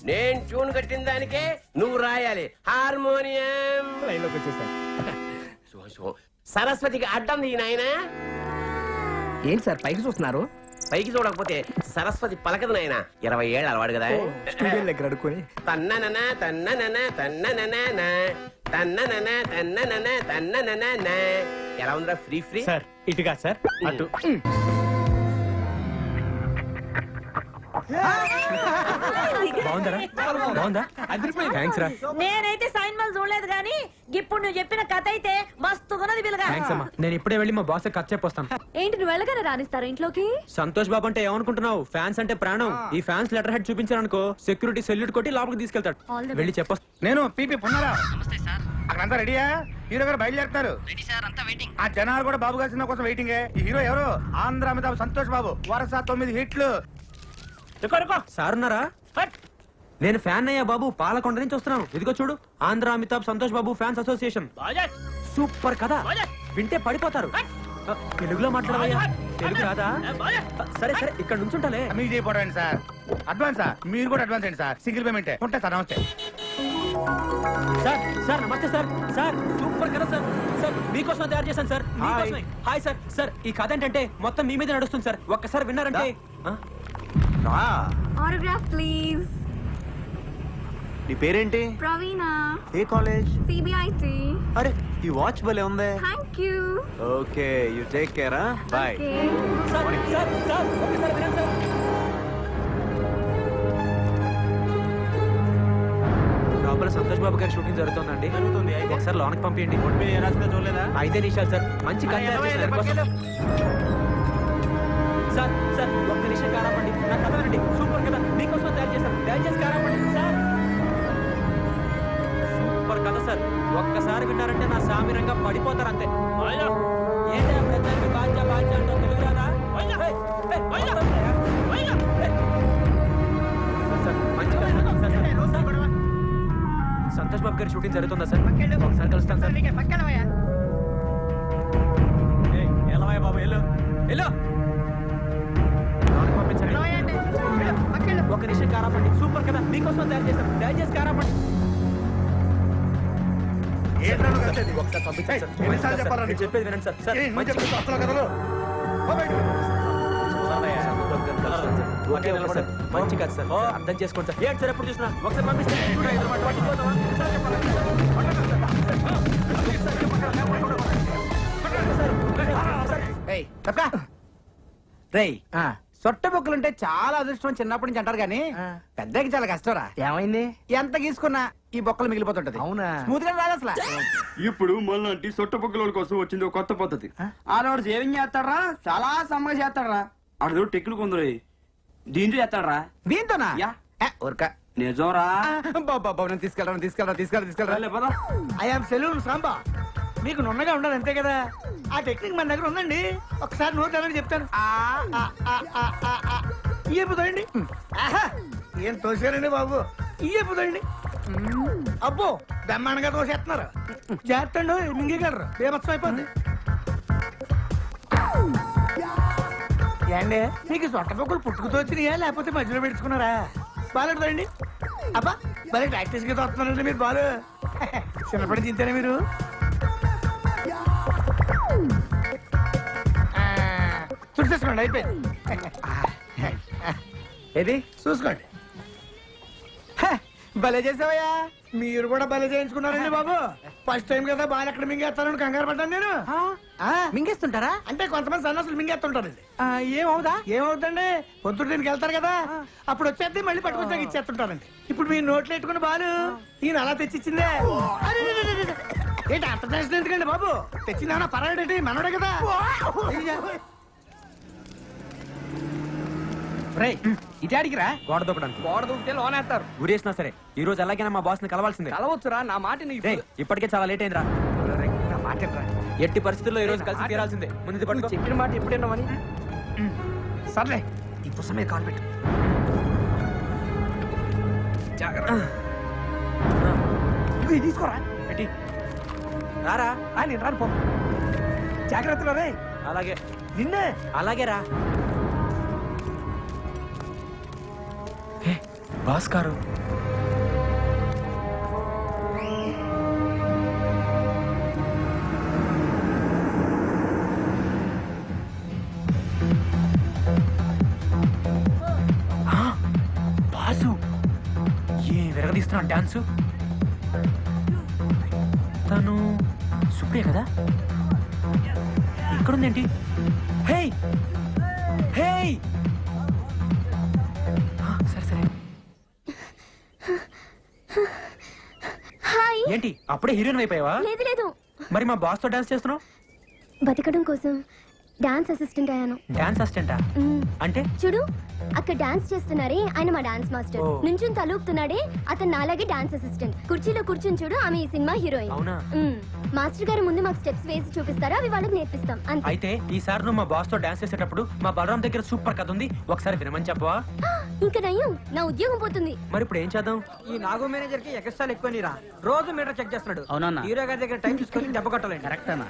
నేను ట్యూన్ కట్టిన దానికే నువ్వు రాయాలి. హార్మోనియం లైన్లోకి వచ్చేసాను. సరస్వతికి అడ్డం ది నాయనా. ఏంటి సార్ పైకి చూస్తున్నారు? పైకి చూడకపోతే సరస్వతి పలకదు నాయన. 20 ఏళ్ళు అలవాడు కదా. స్టూడియో దగ్గర అడుక్కొని తన్ననన తన్ననన తన్ననన తన్ననన తన్ననన తన్ననన. ఎలా ఉందిరా? Free free sir. ఇటుగా సార్, అటు. బాగుందరా బాగుందా థ్యాంక్స్ రా నేనైతే సైన్మల్ చూడలేదు కానీ ఇప్పుడు నువ్వు చెప్పిన కథ అయితే మస్తున్నది పిల్లగా. థ్యాంక్స్ అమ్మా. నేను ఇప్పుడే వెళ్ళి మా బాస్ కట్ చెప్పొస్తాను. ఏంటి నువ్వు వెళ్ళగానే రానిస్తారా ఇంట్లోకి? సంతోష్ బాబు అంటే ఏమనుకుంటున్నావు? ఫ్యాన్స్ అంటే ప్రాణం. ఈ ఫ్యాన్స్ లెటర్ హెడ్ చూపించారనుకో సెక్యూరిటీ సెల్యూట్ కొట్టి లోపలికి తీసుకెళ్తాడు. వెళ్ళి చెప్పొస్తా. నేను పీపీ పున్నారా అక్కడంతా రెడీయా? హీరో గారు బయలుదేరుతారు. ఆ జనాలు కూడా బాబు గారి సినిమా కోసం వెయిటింగ్. ఈ హీరో ఎవరు? ఆంధ్ర అమితాబ్ సంతోష్ బాబు. వరుస 9 హిట్లు. సార్ ఉన్నారా? నేను ఫ్యాన్ అయ్యా బాబు. పాలకొండ నుంచి వస్తున్నాను. ఇదిగో చూడు, Andhra Amitabh Santosh Babu fans association. Super కదా, వింటే పడిపోతారు. తెలుగులో మాట్లాడవయ్యా. తెలుగు రాదా? సరే సరే ఇక్కడ నుంచి ఉంటాలే. మీకు చేయకపోవడం సార్. అడ్వాన్సా? మీరు కూడా అడ్వాన్స్ అండి సార్. సింగిల్ పేమెంటే ఉంటా సార్. నమస్తే సార్. సార్ నమస్తే సార్. సార్ సూపర్ కదా సార్. సార్ మీకోసం తయారు చేశాను సార్. మీకోసమే. Hi sir. సార్ ఈ కథ ఏంటంటే మొత్తం మీ మీద నడుస్తుంది సార్. ఒక్కసారి విన్నారంటే. Autograph please. నీ పేరేంటి? ప్రవీణ. ఏ కాలేజ్? సిబిఐటి. అరే ఈ వాచ్ భలే ఉంది. Thank you. Okay you take care. By. Sir sir sir ఒక్కసారి వినండి సార్. లోపల సంతోష్ బాబు గారి షూటింగ్ జరుగుతుందండి. ఒకసారి లోనకి పంపించండి. 5 నిమిషాలు సార్. మంచి కథ సార్. సార్ ఒక్క నిమిషం కారాపండి. నా కథ వినండి. సూపర్ కదా, మీకోసం తయారు చేశాను. దయచేసి కారాపండి సార్. సూపర్ కథ సార్. ఒక్కసారి విన్నారంటే నా సామిరంగా పడిపోతారు అంతే. ఏంటి ప్రజలకి బాధ్య బాధ్య అంటూ తెలుగు రాదా? సంతోష్ బాబు గారి షూటింగ్ జరుగుతుందా సార్? ఒకసారి కలుస్తాను సార్. బాబు వెళ్ళు ఒక నిమిషం కారాపండి. సూపర్ కదా, మీకోసం తయారు చేశాను. దయచేసి కారాపండి. ఒకసారి పంపించండి. చెప్పేది వినండి సార్. సార్ మంచి కాదు సార్. అర్థం చేసుకోండి సార్. ఏంటి సార్ ఎప్పుడు చూసినా ఒకసారి పంపిస్తే రేయ్ సొట్ట బొక్కలుంటే చాలా అదృష్టం చిన్నప్పటి నుంచి అంటారు కానీ పెద్దకి చాలా కష్టంరా. ఏమైంది? ఎంత గీసుకున్నా ఈ బొక్కలు మిగిలిపోతుంటది. అవునా? స్మూత్ గా రాదు అసలు. ఇప్పుడు మళ్ళీ సొట్ట బొక్కల కోసం వచ్చింది ఒక కొత్త పద్ధతి. ఆడవాడు సేవింగ్ చేస్తాడరా, చాలా సమ్మగా చేస్తాడరా. ఆడదో టెక్నిక్ కొందరు దీంతో చేస్తాడరా. దీంతోనా? ఊరక నిజంరా. బాబా నేను తీసుకెళ్ళరా. I'm salon Samba. మీకు నున్నగా ఉండదు అంతే కదా. ఆ టెక్నిక్ మన దగ్గర ఉందండి. ఒకసారి నోట్ అని చెప్తాను. ఇయ్యపోతాయండి. ఏం తోసారండి బాబు. ఇయ్యపోతాయండి. అబ్బో బ్రహ్మాండంగా తోసేస్తున్నారు. చేస్తండు మింగగలరు. బేమత్సం అయిపోద్ది. ఏండి మీకు సొట్ట పొక్కులు పుట్టుకుతో వచ్చినాయా లేకపోతే మధ్యలో పెట్టుకున్నారా? బాగుంటుందండి. అబ్బా భలే ప్రాక్టీస్ గా తోస్తున్నారండి మీరు. బాలు చిన్నప్పటి తింటారా మీరు? చూసేసుకోండి అయిపోయింది. ఏది చూసుకోండి. భలే చేసావయ్యా. మీరు కూడా భలే చేయించుకున్నారండి బాబు. ఫస్ట్ టైం కదా బాగా ఎక్కడ మింగేస్తానని కంగారు పడ్డాను నేను. మింగేస్తుంటారా? అంటే కొంతమంది సన్నాసులు మింగేస్తుంటారండి. ఏమవుతుందండి? పొద్దుట దీనికి వెళ్తారు కదా, అప్పుడు వచ్చేది మళ్ళీ పట్టుకొచ్చాక ఇచ్చేస్తుంటారండి. ఇప్పుడు మీ నోట్లు పెట్టుకుని బాలు ఈయన అలా తెచ్చిచ్చిందే. ఏంటి అంత టెన్షన్ ఎందుకండి బాబు? తెచ్చిందా పర్వాలేంటి, మనోడే కదా. ఇటాడికిరా గోడ దూకడానికి. గోడ దూకితే లోనేస్తారు. ఊరేసినా సరే ఈ రోజు ఎలాగైనా మా బాస్ ని కలవాల్సిందే. కలవచ్చురా, నా మాట ఇప్పటికే చాలా లేట్ అయిందిరా. నా మాట ఎట్టి పరిస్థితుల్లో ఈ రోజు కలిసి తీరాల్సిందే. ముందు పట్టుకో. చెప్పిన మాట ఎప్పుడైనామని. సర్లే ఈ పుస్తకం మీద కాల్ పెట్టు. ఇది తీసుకోరా. ఏంటి రారా? నేను రాను పో. జాగ్రత్తగా రే. అలాగే నిన్నే. అలాగే రా. Boss car. బాసు ఏ విరగదీస్తున్నాడు డాన్సు. తను సుప్రియ కదా? ఇక్కడుందేంటి? హే హే సరే సరే ఏంటి అప్పుడే హీరోయిన్ అయిపోయావా? లేదు లేదు, మరి మా బాస్ తో డాన్స్ చేస్తున్నావు? బతకడం కోసం డాన్స్ అసిస్టెంట్ అయ్యాను. డాన్స్ అసిస్టెంటా? అంటే చూడు అక్కడ డాన్స్ చేస్తున్నారే ఆయన మా డాన్స్ మాస్టర్. నుంచుని తలూపుతున్నాడే అతను నాలాగే డాన్స్ అసిస్టెంట్. కుర్చీలో కూర్చుని చూడు ఆమె ఈ సినిమా హీరోయిన్. మాస్టర్ గారు ముందు మాకు స్టెప్స్ వేసి చూపిస్తారా, అవి వాళ్ళకి నేర్పిస్తాం. అయితే ఈసారి నువ్వు మా బాస్ తో డాన్స్ చేసేటప్పుడు మా బలరాం దగ్గర సూపర్ కథ ఉంది, ఒకసారి వినమని చెప్పవా? ఇంకా నయ్యం, నా ఉద్యోగం పోతుంది. మరి ఇప్పుడు ఏం చేద్దాం? ఈ నాగో మేనేజర్ కి ఎక్స్ట్రాలు ఎక్కువ నీరా, రోజు మీటర్ చెక్ చేస్తున్నాడు. అవునన్నా, హీరో గారి దగ్గర టైం తీసుకొని దెబ్బ కొట్టాలండి. కరెక్ట్ అన్న.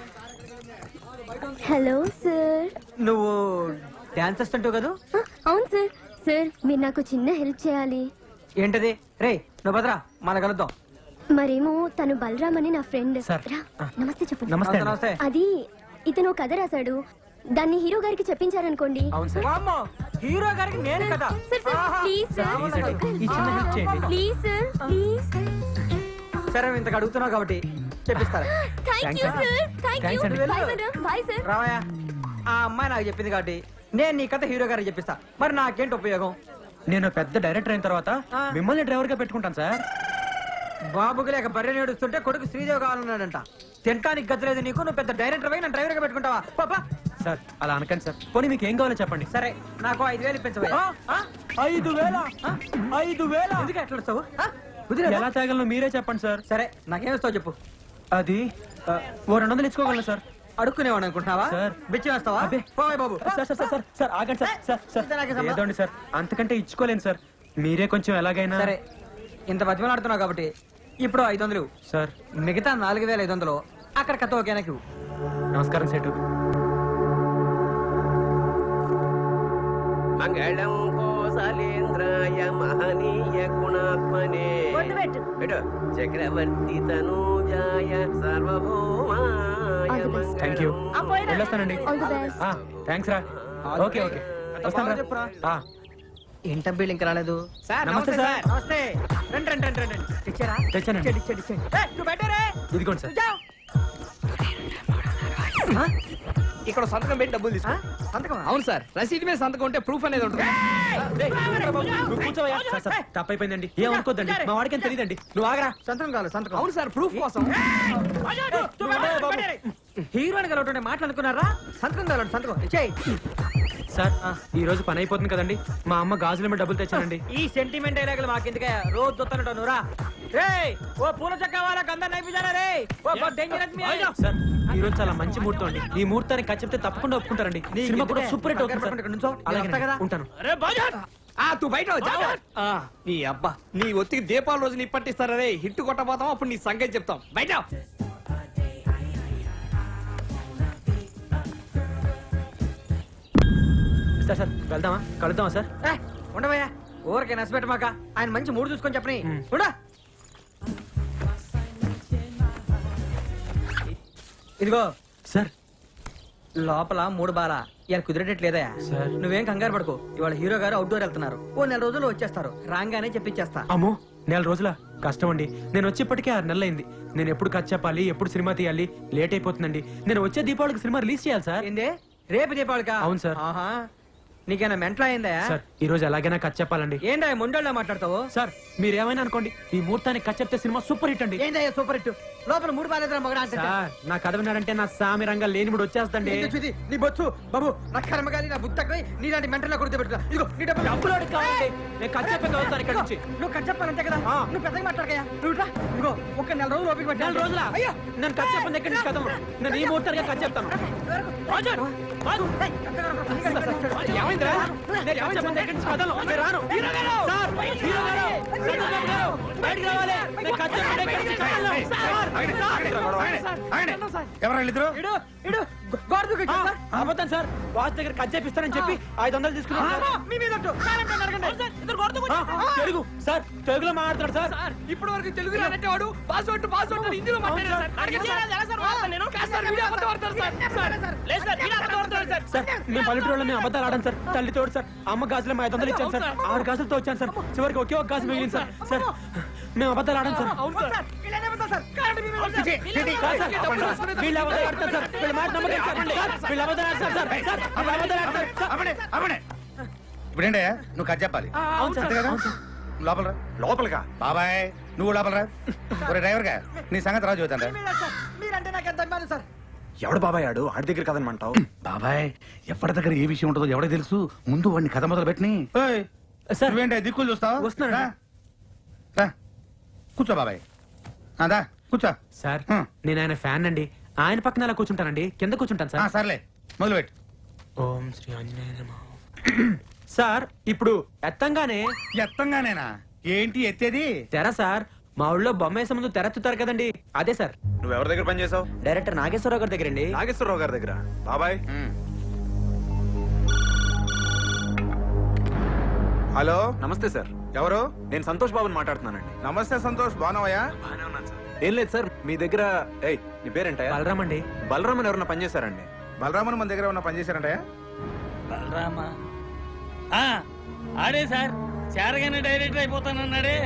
హలో సార్, నువ్వు డాన్స్ అసిస్టెంట్ కదా? అవును సార్. సార్ మీరు నాకు చిన్న హెల్ప్ చేయాలి. ఏంటది? రే నువ్వు భద్రా, మన కలుద్దాం. మరేమో తను బలరామ్ అని నా ఫ్రెండ్. నమస్తే చెప్పు. నమస్తే. అది ఇతను కథ రాశాడు, దాన్ని హీరో గారికి చెప్పించారనుకోండి. హీరో గారికి నేను కదా. Please sir, please sir, please. సరే ఇంతకు అడుగుతున్నావు కాబట్టి చెప్పిస్తారా? రావయ్యా, ఆ అమ్మాయి నాకు చెప్పింది కాబట్టి నేను నీ కథ హీరో గారికి చెప్పిస్తా. మరి నాకేంటి ఉపయోగం? నేను పెద్ద డైరెక్టర్ అయిన తర్వాత మిమ్మల్ని డ్రైవర్ గా పెట్టుకుంటాను సార్. బాబుకి లేక బర్రె నేడుస్తుంటే కొడుకు శ్రీదేవి కావాలన్నాడంట. తింటానికి గతలేదు నీకు, నువ్వు పెద్ద డైరెక్టర్ అయి నన్ను డ్రైవర్ గా పెట్టుకుంటావా? పాపా సార్ అలా అనకండి సార్. పోనీ మీకు ఏం కావాలో చెప్పండి. సరే నాకు 5,000 ఇప్పించవా? 5,000 ఎందుకు ఎట్లా వస్తావు? ఎలా తేగలను మీరే చెప్పండి సార్. సరే నాకేమిస్తావు చెప్పు. అది 200 ఇచ్చుకోగలను సార్. అడుక్కునేవాడు అనుకుంటున్నావా? సార్ బిచ్చి వేస్తావా? బాబు సార్ ఆగండి సార్. ఏదండి సార్, అంతకంటే ఇచ్చుకోలేను సార్. మీరే కొంచెం ఎలాగైనా. సరే ఇంత బతిమలాడుతున్నావు కాబట్టి ఇప్పుడు 500 సార్. మిగతా 4,500 అక్కడ కథ ఓకేనాకి. నమస్కారం సేటు. మంగళం కోసలేంద్రాయ మహనీయ గుణాత్మనే చక్రవర్తి తనూజాయ సార్వభౌమాయ. Thank you. వెళ్ళొస్తానండి. థ్యాంక్స్ రా. ఓకే ఓకే వస్తాను. ఏంటబ్బీళ్ళు ఇంకా రాలేదు. నమస్తే సార్. నమస్తే. రండి. తెచ్చానండి. ఇదిగోండి సార్. ఇక్కడ సంతకం పెట్టి డబ్బులు తీసుకో. అవును సార్, రసీదు మీద సంతకం ఉంటే ప్రూఫ్ అనేది ఉంటుంది. తప్పైపోయిందండి, ఏమనుకోద్దండి. మా వాడికి ఏం తెలియదండి. నువ్వు ఆగరా. సంతకం కావాలి, సంతకం. అవును సార్, ప్రూఫ్ కోసం. హీరోయిన్ కలవటంటే మాట్లాడుకున్నారా? సంతకం కావాలి, సంతకం ఇచ్చేయి. సార్ ఈ రోజు పని అయిపోతుంది కదండి, మా అమ్మ గాజుల మీద డబ్బులు తెచ్చానండి. ఈ సెంటిమెంట్ డైలాగులు మాకెందుకే, రోజు చూస్తానంటావు నువ్వురా. ఓ పూల చక్క వాళ్ళకి అందరు నైపుజారా రే. సార్ ఈ రోజు చాలా మంచి ముహూర్తం అండి. ఈ ముహూర్తానికి ఖర్చు చెప్తే తప్పకుండా ఒప్పుకుంటారండి. సినిమా కూడా సూపర్ హిట్ అవుతుంది సార్. అలాగే ఉంటాను. తూ బయట నీ అబ్బా, నీ ఒత్తికి దీపావళి రోజు నీ పట్టిస్తారా రే. హిట్ కొట్టబోతాం, అప్పుడు నీ సంగతి చెప్తాం. బయట సార్ వెళ్దామా, కలుద్దామా సార్? ఉండవయ్యా, ఊరికే నచ్చబెట్టమాక. ఆయన మంచి మూడు చూసుకొని చెప్పని ఉండా. ఇదిగో సార్, లోపల 3 బాల ఇలా కుదిరేటట్లేదా? నువ్వేం కంగారు పడుకో. ఇవాళ హీరో గారు అవుట్డోర్ వెళ్తున్నారు, ఓ 4 రోజులు వచ్చేస్తారు. రాగానే చెప్పించేస్తా. అమ్మో 4 రోజుల కష్టం అండి. నేను వచ్చి ఇప్పటికే 6 నెలలు అయింది. నేను ఎప్పుడు కథ చెప్పాలి, ఎప్పుడు సినిమా తీయాలి, లేట్ అయిపోతుందండి. నేను వచ్చే దీపావళికి సినిమా రిలీజ్ చేయాలి సార్. ఏందే రేపు దీపావళికా? అవును సార్. నీకేనా మెంటల్ అయిందా? సార్ ఈ రోజు ఎలాగైనా కథ చెప్పాలండి. ఏంటా మొండోళ్ళ మాట్లాడతావు? సార్ మీరేమైనా అనుకోండి, ఈ ముహూర్తానికి కథ చెప్తే సినిమా సూపర్ హిట్ అండి. ఏంటయ్యా సూపర్ హిట్? లోపల 3 బాలేదా మగడా? సార్ నా కథ విన్నాడంటే నా సామి రంగా లేని కూడా వచ్చేస్తండి. నీ బొచ్చు బాబు, నా కర్మగాలి, నా బుద్ధకై నీలాంటి మెంటల్ కొడుతూ పెట్టుకో. ఇదిగో నీ డబ్బులు కావాలి. నేను కథ చెప్పేది వస్తాను ఇక్కడ నుంచి. నువ్వు కథ చెప్పాలంటే కదా, నువ్వు పెద్దగా మాట్లాడకయ్యా. నువ్వు ఇదిగో ఒక 4 రోజులు ఓపిక పట్టి. 4 రోజులా? అయ్యా నేను కథ చెప్పండి ఎక్కడి నుంచి కథ. నేను ఈ ముహూర్తానికి కథ చెప్తాను. ఏమైందిరా? నేను చెప్పండి ఎక్కడి నుంచి కథలు. నేను రాను. సార్ హీరో గారు, బయటికి రావాలి. నేను కథ చెప్పండి ఎక్కడి నుంచి కథలు. అబద్ధం సార్. వాచ్ దగ్గర కథ చేపిస్తానని చెప్పి 500 తీసుకున్నాను. తెలుగు సార్, తెలుగులో మాట్లాడతాడు సార్. ఇప్పటి వరకు తెలుగు రానంటే వాడు పాస్వర్డ్ హిందీలో మాట్లాడారు సార్. మేము పల్లెటూరులో మేము అబద్ధాలు ఆడాం సార్. తల్లి తోడు సార్. అమ్మ గాజులు 500 ఇచ్చాను సార్. 6 గాజులతో వచ్చాను సార్. చివరికి ఒకే ఒక గాజు మిగిలింది సార్. సార్ మేము అబద్ధాలు ఆడాం సార్. వీళ్ళు అబద్ధాలు ఆడతారు సార్. వీళ్ళ మాట నమ్మకం సార్. వీళ్ళు అబద్ధాలు ఆడతారు సార్. ఇప్పుడేంటే నువ్వు కథ చెప్పాలి. అవును సార్. లోపలరా. లోపలిగా బాబాయ్ నువ్వు లోపలరా. ఒరే డ్రైవర్ గా నీ సంగతి రాజు చూద్దాం. మీరంటే నాకు ఎంత అభిమానం సార్. ఎవడు బాబాయ్ ఆడు ఆడి దగ్గర కదనమంటావు? బాబాయ్ ఎవరి దగ్గర ఏ విషయం ఉంటుందో ఎవరికి తెలుసు. ముందు వాడిని కథ మొదలు పెట్టిని. నువ్వేంటే దిక్కులు చూస్తావు? వస్తున్నాను. కూర్చో బాబాయ్. అదా కూర్చో. సార్ నేను ఆయన ఫ్యాన్ అండి. ఆయన పక్కన అలా కూర్చుంటానండి. కింద కూర్చుంటాను సార్. సర్లే మొదలుపెట్టు. ఓం శ్రీ ఆంజనేయ నమః. సార్ ఇప్పుడు ఎత్తంగానేనా ఏంటి ఎత్తేది? తెర సార్. మా ఊళ్ళో బొమ్మ వేసే ముందు తెరెత్తుతారు కదండి, అదే సార్. నువ్వు ఎవరి దగ్గర పని చేసావు? డైరెక్టర్ నాగేశ్వరరావు గారి దగ్గర అండి. నాగేశ్వరరావు గారి దగ్గర. బాబాయ్ హలో. నమస్తే సార్. ఎవరు? నేను సంతోష్ బాబుని మాట్లాడుతున్నానండి. నమస్తే సంతోష్, బాగున్నావయ్యా? బాగానే ఉన్నాను సార్. ఏం లేదు సార్, మీ దగ్గర నీ పేరేంటయ్యా? బలరామ్ అండి. బలరామన్ ఎవరన్నా పనిచేశారండి? బలరామన్ మన దగ్గర ఉన్న పని చేశారంటయ్యా? బలరామా ఆడే సార్, చేరగానే డైరెక్టర్ అయిపోతానన్నాడే.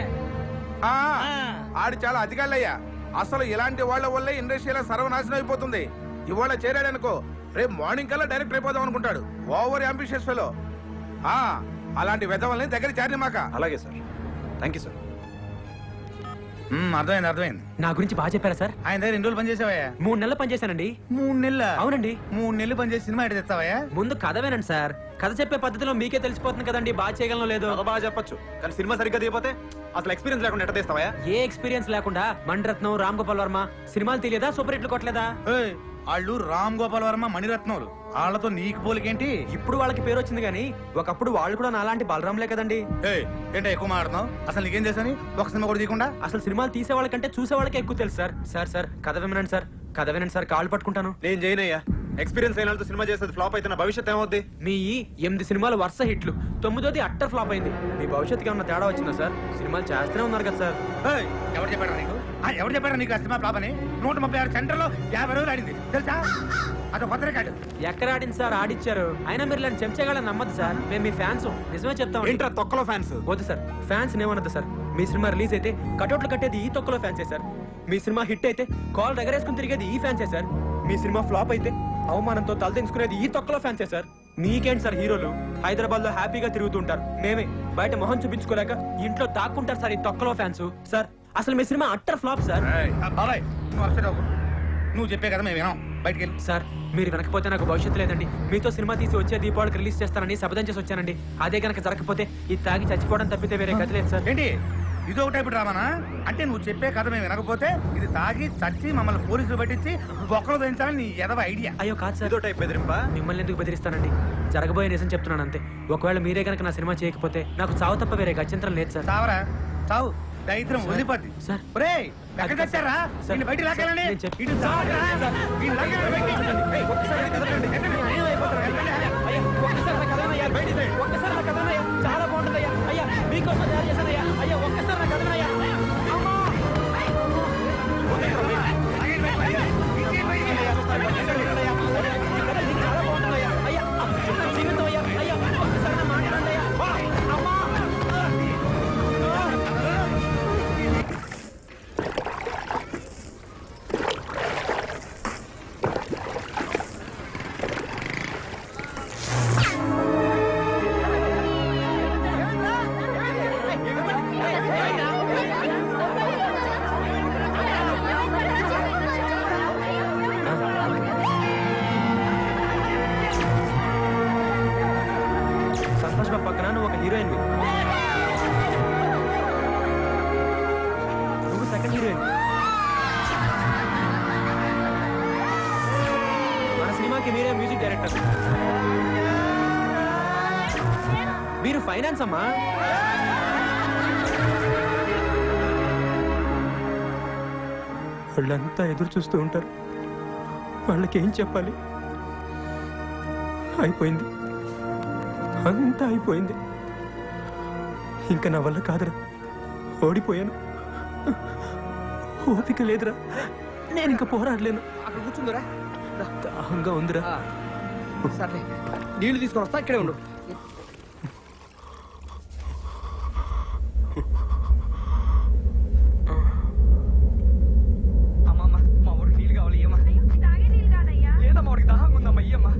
ఆడు చాలా అధికారులయ్యా. అసలు ఇలాంటి వాళ్ళ వల్లే ఇండస్ట్రీలో సర్వనాశనం అయిపోతుంది. ఇవాళ చేరాడనుకో రేపు మార్నింగ్ కల్లా డైరెక్టర్ అయిపోదాం అనుకుంటాడు. Over ambitious fellow. అలాంటి వెధవల్ని దగ్గర చేరి మాక. అలాగే సార్, థ్యాంక్ యూ సార్. అర్థమైంది. నా గురించి బాగా చెప్పారా సార్? ఆయన దగ్గర 2 రోజులు పనిచేసావయ్యా? 3 నెలలు పనిచేశానండి. 3 నెలలు? అవునండి. 3 నెలలు పనిచేసి సినిమా ఎడ తెస్తావయ్యా? ముందు కథ వినండి సార్. కథ చెప్పే పద్ధతిలో మీకే తెలిసిపోతుంది కదండి బాగా చేయగలను లేదు. బాగా చెప్పొచ్చు, కానీ సినిమా సరిగ్గా తీయపోతే అసలు ఎక్స్పీరియన్స్ లేకుండా ఎట్ట తీస్తావా? ఏ ఎక్స్పీరియన్స్ లేకుండా మణిరత్నం, రామ్ గోపాల్ వర్మ సినిమాలు తెలియదా? సూపర్ హిట్లు కొట్టలేదా? వాళ్ళు రామ్ గోపాల్ వర్మ, మణిరత్నములు. వాళ్ళతో నీకు పోలికేంటి? ఇప్పుడు వాళ్ళకి పేరు వచ్చింది కానీ ఒకప్పుడు వాళ్ళు కూడా నాలాంటి బలరాంలే కదండి. ఏంటో ఎక్కువ మాట్లాడుతున్నావు? అసలు నీకేం చేశాని ఒక సినిమా కూడా తీయకుండా? అసలు సినిమాలు తీసే వాళ్ళకంటే చూసే వాళ్ళకే ఎక్కువ తెలుసు సార్. సార్ కథ వినండి సార్. కథ వినండి సార్, కాళ్ళు పట్టుకుంటాను. నేను చేయనయ్యా. ఎక్స్పీరియన్స్ అయిన సినిమా చేసేది ఫ్లాప్ అయితే నా భవిష్యత్ ఏమవుద్ది? మీ 8 సినిమాలు వరుస హిట్లు, 9ది అట్టర్ ఫ్లాప్ అయింది. మీ భవిష్యత్తుకి ఏమన్నా తేడా వచ్చిందా సార్? సినిమాలు చేస్తూనే ఉన్నారు కదా సార్. ఎవరు చెప్పారా నీకు? ఎవరు చెప్పారా నీకు ఆ సినిమా ఫ్లాప్ అని? 136 సెంటర్లో 50 రోజులు ఆడింది తెలుసా? అదొక కొత్త రికార్డు. ఎక్కడ ఆడింది సార్? ఆడిచ్చారు. అయినా మీరు ఇలాంటి చెంచగాళ్ళని నమ్మద్దు సార్. మేము మీ ఫ్యాన్స్, నిజమే చెప్తాం. ఏంట్రా తొక్కలో ఫ్యాన్స్? వద్దు సార్, ఫ్యాన్స్ ఏమన్నది సార్. మీ సినిమా రిలీజ్ అయితే కటౌట్లు కట్టేది ఈ తొక్కలో ఫ్యాన్సే సార్. మీ సినిమా హిట్ అయితే కాల్ ఎగరేసుకుని తిరిగేది ఈ ఫ్యాన్సే సార్. మీ సినిమా ఫ్లాప్ అయితే అవమానంతో తలదించుకునేది ఈ తొక్కలో ఫ్యాన్సే సార్. మీకేంటి సార్ హీరోలు హైదరాబాద్ లో హ్యాపీగా తిరుగుతుంటారు, మేమే బయట మొహం చూపించుకోలేక ఇంట్లో దాక్కుంటారు సార్ ఈ తొక్కలో ఫ్యాన్స్. సార్ అసలు మీ సినిమా అట్టర్ ఫ్లాప్ సార్. నువ్వు చెప్పే కదా మేము వినాం. బయటికి వెళ్ళి. సార్ మీరు వెనకపోతే నాకు భవిష్యత్తు లేదండి. మీతో సినిమా తీసి వచ్చే దీపావళికి రిలీజ్ చేస్తానని శపథం చేసి వచ్చానండి. అదే కనుక జరగకపోతే ఇది తాగి చచ్చిపోవడం తప్పితే వేరే గతి లేదు సార్. ఏంటి ఇది ఒక టైపు డ్రామానా? అంటే నువ్వు చెప్పే కథ మేము వినకపోతే ఇది తాగి చచ్చి మమ్మల్ని పోలీసులు పట్టించి బొక్కలు దించాలని నీ ఎదవ ఐడియా? అయ్యో కాదు సార్. ఇదో టైప్ బెదిరింపా? మిమ్మల్ని ఎందుకు బెదిరిస్తానండి? జరగబోయే నిజం చెప్తున్నాను అంతే. ఒకవేళ మీరే కనుక నా సినిమా చేయకపోతే నాకు చావు తప్ప వేరే గత్యంతరం లేదు సార్. చావరా చావు, దరిద్రం వదిలిపోద్ది. సార్ ఒరేయ్ ఎక్కడ తెచ్చారా? నిన్ను బయటికి లాగాలండి. ఇటు చావరా? నిన్ను లాగాలి బయటికి. చాలా బాగుంటుందయ్యా. అయ్యా మీకోసం తయారు చేశానయ్యా. అయ్యా ఒక్కసారి నాకు కదనయ్యా. చాలా బాగుంటుందయ్యా. అయ్యా జీవితం అయ్యా. అయ్యా ఒక్కసారి మాట్లాడండి అయ్యా. అమ్మా సంతోష్ బాబు పక్కన నువ్వు ఒక హీరోయిన్, నువ్వు సెకండ్ హీరోయిన్. మన సినిమాకి మీరే మ్యూజిక్ డైరెక్టర్, మీరు ఫైనాన్స్ అమ్మా. వాళ్ళంతా ఎదురు చూస్తూ ఉంటారు. వాళ్ళకి ఏం చెప్పాలి? అయిపోయింది, అంతా అయిపోయింది. ఇంకా నా వల్ల కాదురా, ఓడిపోయాను. ఓపిక లేదురా, నేను ఇంకా పోరాడలేను. అక్కడ కూర్చుందిరా, దాహంగా ఉందిరా. సర్లే నీళ్లు తీసుకొని వస్తా, ఇక్కడే ఉండు. అమ్మమ్మ మా ఊరికి నీళ్ళు కావాలి, ఇయ్యమ్మా. లేదమ్మా, ఊరికి దాహంగా ఉందమ్మా, ఇయ్యమ్మా.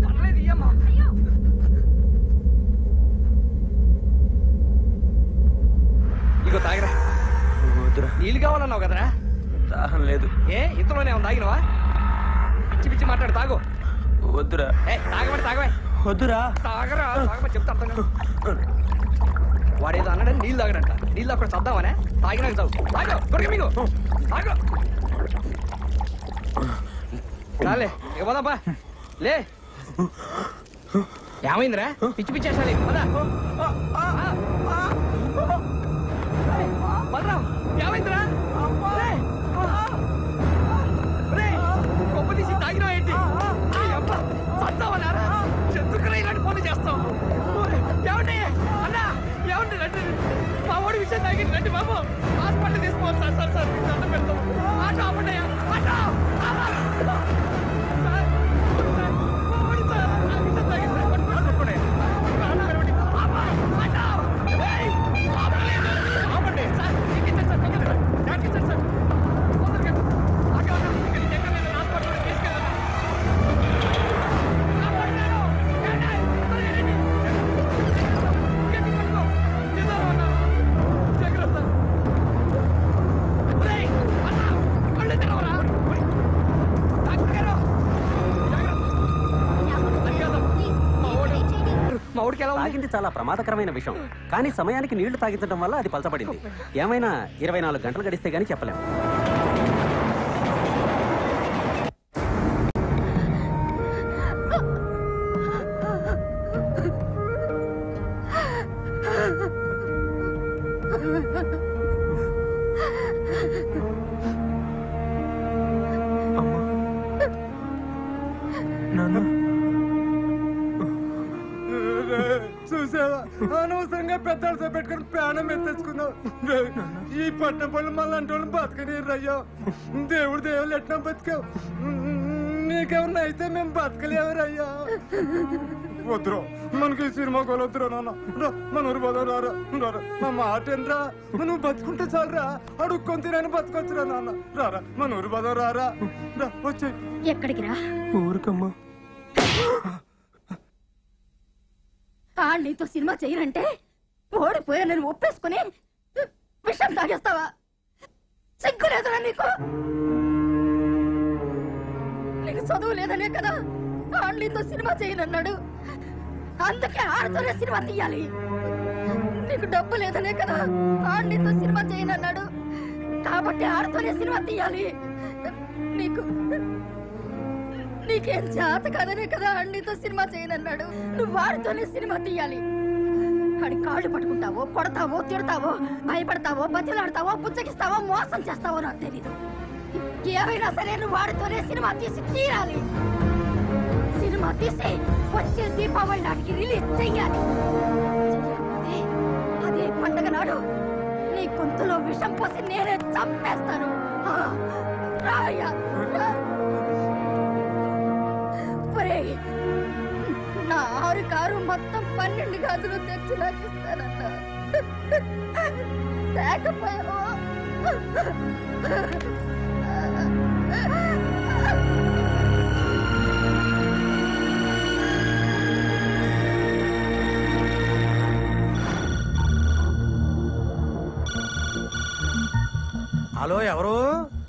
పర్లేదు, ఇయ్యమ్మా. నీళ్ళు కావాలన్నావు కదరా? దాహం లేదు. ఏ ఇంతలోనే ఉంది, తాగినవా? పిచ్చి పిచ్చి మాట్లాడు, తాగు. వద్దురా. తాగబడి తాగవే. వద్దురా. తాగరా, తాగమని చెప్తా అర్థం కాదు. వాడేదో అన్నాడని నీళ్ళు తాగడంట. నీళ్ళు అక్కడ చద్దామనే తాగినాక చావు. తాగు, దొరికి మీకు తాగు. చాలే ఇక పోదాపా. లే, ఏమైందిరా? పిచ్చి పిచ్చి వేసాలి. బలరాం, ఏమైందిరా? కొమ్మ తీసి తాగినా ఏంటి? చద్దామన్నారా? చెందుకురా ఇలాంటి పనులు చేస్తాం. ఏమండి అన్నా, ఏమండి రండి, మా ఓడి విషయం తాగింది రండి బాబు. హాస్పిటల్ తీసుకోవాలి సార్. సార్ సార్ మీకు దండం పెడతాం. ఆటో ఆపండియా, ఆటో. తాగింది చాలా ప్రమాదకరమైన విషయం, కానీ సమయానికి నీళ్లు తాగించడం వల్ల అది పలచబడింది. ఏమైనా 24 గంటలు గడిస్తే గానీ చెప్పలేము. చూసావా, అనవసరంగా పెద్దలతో పెట్టుకుని ప్రాణం ఎత్తేసుకున్నావు. ఈ పట్ట పళ్ళు మళ్ళీ అంటే వాళ్ళు బతకనీరయ్యా. దేవుడు ఎట్లా బతికావు? నీకెవరన్నా అయితే మేము బతకలేవరయ్యా. వద్దురా, మనకి ఈ సినిమా కొలొద్దురా నాన్న. మన ఊరు పోదాం, రారా రారా. మా మాట ఏంట్రా, నువ్వు బతుకుంటే చాలరా. అడుక్కొని తినని బతకొచ్చురా నాన్న. రారా మన ఊరు పోదాం, రారా రా. వచ్చే ఎక్కడికి రా? ఊరికమ్మా. నీతో సినిమా చేయనంటే ఓడిపోయా నేను ఒప్పేసుకుని విషం తాగేస్తావా? సిగ్గు లేదురా నీకు? నీకు చదువు లేదనే కదా నీతో సినిమా చేయనన్నాడు. అందుకే ఆడితోనే సినిమా తీయాలి. నీకు డబ్బు లేదనే కదా నీతో సినిమా చేయనన్నాడు. కాబట్టి ఆడితోనే సినిమా తీయాలి. నీకేం చేత కాదనే కదా నీతో సినిమా చేయనన్నాడు. నువ్వు వాడితోనే సినిమా తీయాలి. ఆడి కాళ్ళు పట్టుకుంటావో, కొడతావో, తిడతావో, భయపడతావో, బతిలాడతావో, పుచ్చగిస్తావో, మోసం చేస్తావో నాకు తెలీదు. ఏమైనా సరే నువ్వు వాడితోనే సినిమా తీసి తీరాలి. సినిమా తీసి వచ్చే దీపావళి నాటికి రిలీజ్ చెయ్యాలి. అదే పండగ నాడు నీ గొంతులో విషం పోసి నేనే చంపేస్తాను. రాయ్యా, నా 6 కారు మొత్తం 12 గాజులు తెచ్చి నాకు ఇస్తానన్నా. లేకపోయావా? హలో, ఎవరు?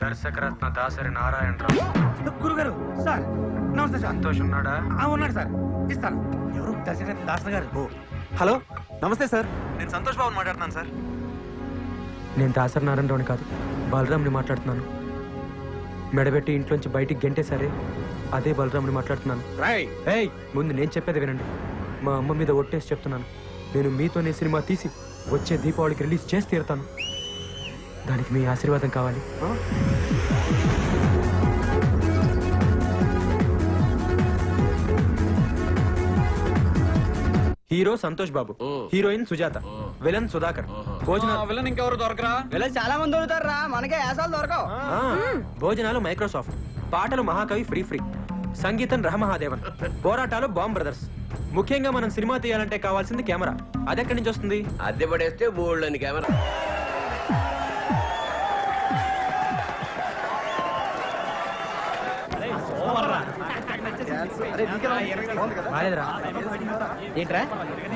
దర్శకరత్న దాసరి నారాయణరావు. గురుగారు సార్, నమస్తే సార్. సంతోష్ ఉన్నాడా? ఉన్నాడు సార్, ఇస్తాను. ఎవరు? దర్శకరత్న దాసరి గారు. హలో, నమస్తే సార్. నేను సంతోష్ బాబుని మాట్లాడుతున్నాను సార్. నేను దాసరి నారాయణరావుని కాదు, బలరాంని మాట్లాడుతున్నాను. మెడబెట్టి ఇంట్లోంచి బయటికి గెంటేసరే అదే బలరాంని మాట్లాడుతున్నాను. ఏయ్, ముందు నేను చెప్పేది వినండి. మా అమ్మ మీద ఒట్టేసి చెప్తున్నాను, నేను మీతోనే సినిమా తీసి వచ్చే దీపావళికి రిలీజ్ చేసి తీరుతాను. దానికి మీ ఆశీర్వాదం కావాలి. హీరో సంతోష్ బాబు, heroine Sujatha, villain Sudhakar. Villain ఇంకెవరు దొరకరా? విలన్ చాలా మంది దొరుకుతారా, మనకే యాసాలు దొరకవు. భోజనాలు మైక్రోసాఫ్ట్, పాటలు మహాకవి ఫ్రీ ఫ్రీ, సంగీతం రహమహాదేవన్, పోరాటాలు బాంబ్ బ్రదర్స్. ముఖ్యంగా మనం సినిమా తీయాలంటే కావాల్సింది కెమెరా. అదెక్కడి నుంచి వస్తుంది? అద్దె పడేస్తే బోల్డ్ అని కెమెరా. ఏంట్రా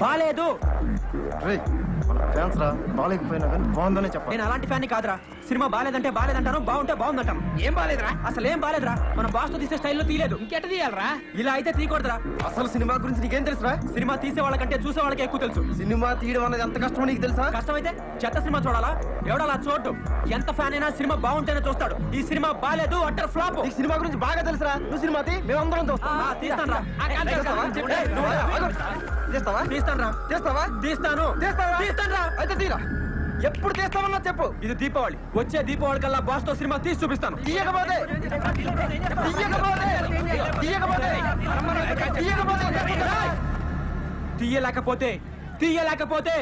బాలేదు? ఫ్యాన్స్ రా బాగాలేకపోయినా కానీ బాగుందనే చెప్పాలి. నేను అలాంటి ఫ్యాన్ కాదురా. సినిమా బాలేదంటే బాలేదంటాను, బాగుంటే బాగుందంటాం. ఏం బాలేదురా? అసలు ఏం బాలేదురా. మన బాస్ తో తీసే స్టైల్లో తీయలేదు. ఇంకెట తీయాలరా? ఇలా అయితే తీయకూడదురా. అసలు సినిమా గురించి నీకేం తెలుసురా? సినిమా తీసే వాళ్ళకంటే చూసే వాళ్ళకి ఎక్కువ తెలుసు. సినిమా తీయడం అనేది ఎంత కష్టమో నీకు తెలుసా? కష్టమైతే చెత్త సినిమా చూడాలా? ఎవడలా చూడటం. ఎంత ఫ్యాన్ అయినా సినిమా బాగుంటేనే చూస్తాడు. ఈ సినిమా బాలేదు, అట్టర్ ఫ్లాప్. నీకు సినిమా గురించి బాగా తెలుసురా. నువ్వు సినిమా తీ, మేమందరం చూస్తాం. తీస్తాను రా. తీస్తావా? తీస్తాను రా. చేస్తావా? తీస్తాను. తీస్తాను రా. అయితే తీరా. ఎప్పుడు తీస్తామన్నా చెప్పు. ఇది దీపావళి. వచ్చే దీపావళి కల్లా బాస్ తో సినిమా తీసి చూపిస్తాను. తీయకపోతే తీయలేకపోతే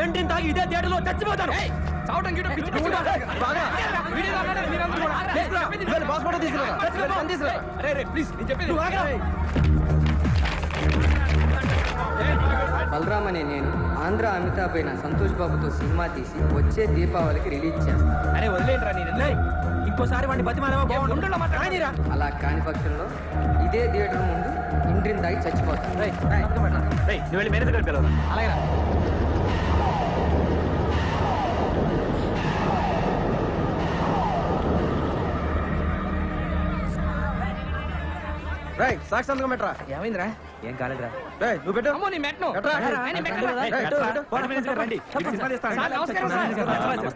ఎండిని తాగి ఇదే థియేటర్లో చచ్చిపోతాను. బలరామ్ అనే నేను ఆంధ్ర అమితాబ్ అయిన సంతోష్ బాబుతో సినిమా తీసి వచ్చే దీపావళికి రిలీజ్ చేస్తాను. అరే వదిలేంట్రా నేను. ఇంకోసారి వాడిని బతిమాలేమో బాగుండు. అలా కాని పక్షంలో ఇదే థియేటర్ ముందు ఇండ్రిని తాగి చచ్చిపోతాను. నువ్వు వెళ్ళి మేనేజర్ గారికి పిలవరా. అలాగే సాక్షి సంతకం పెట్టరా. ఏమైందిరా? ఏం కాలేదురా. నువ్వు పెట్టు. అమ్మో నీ మెట్ను.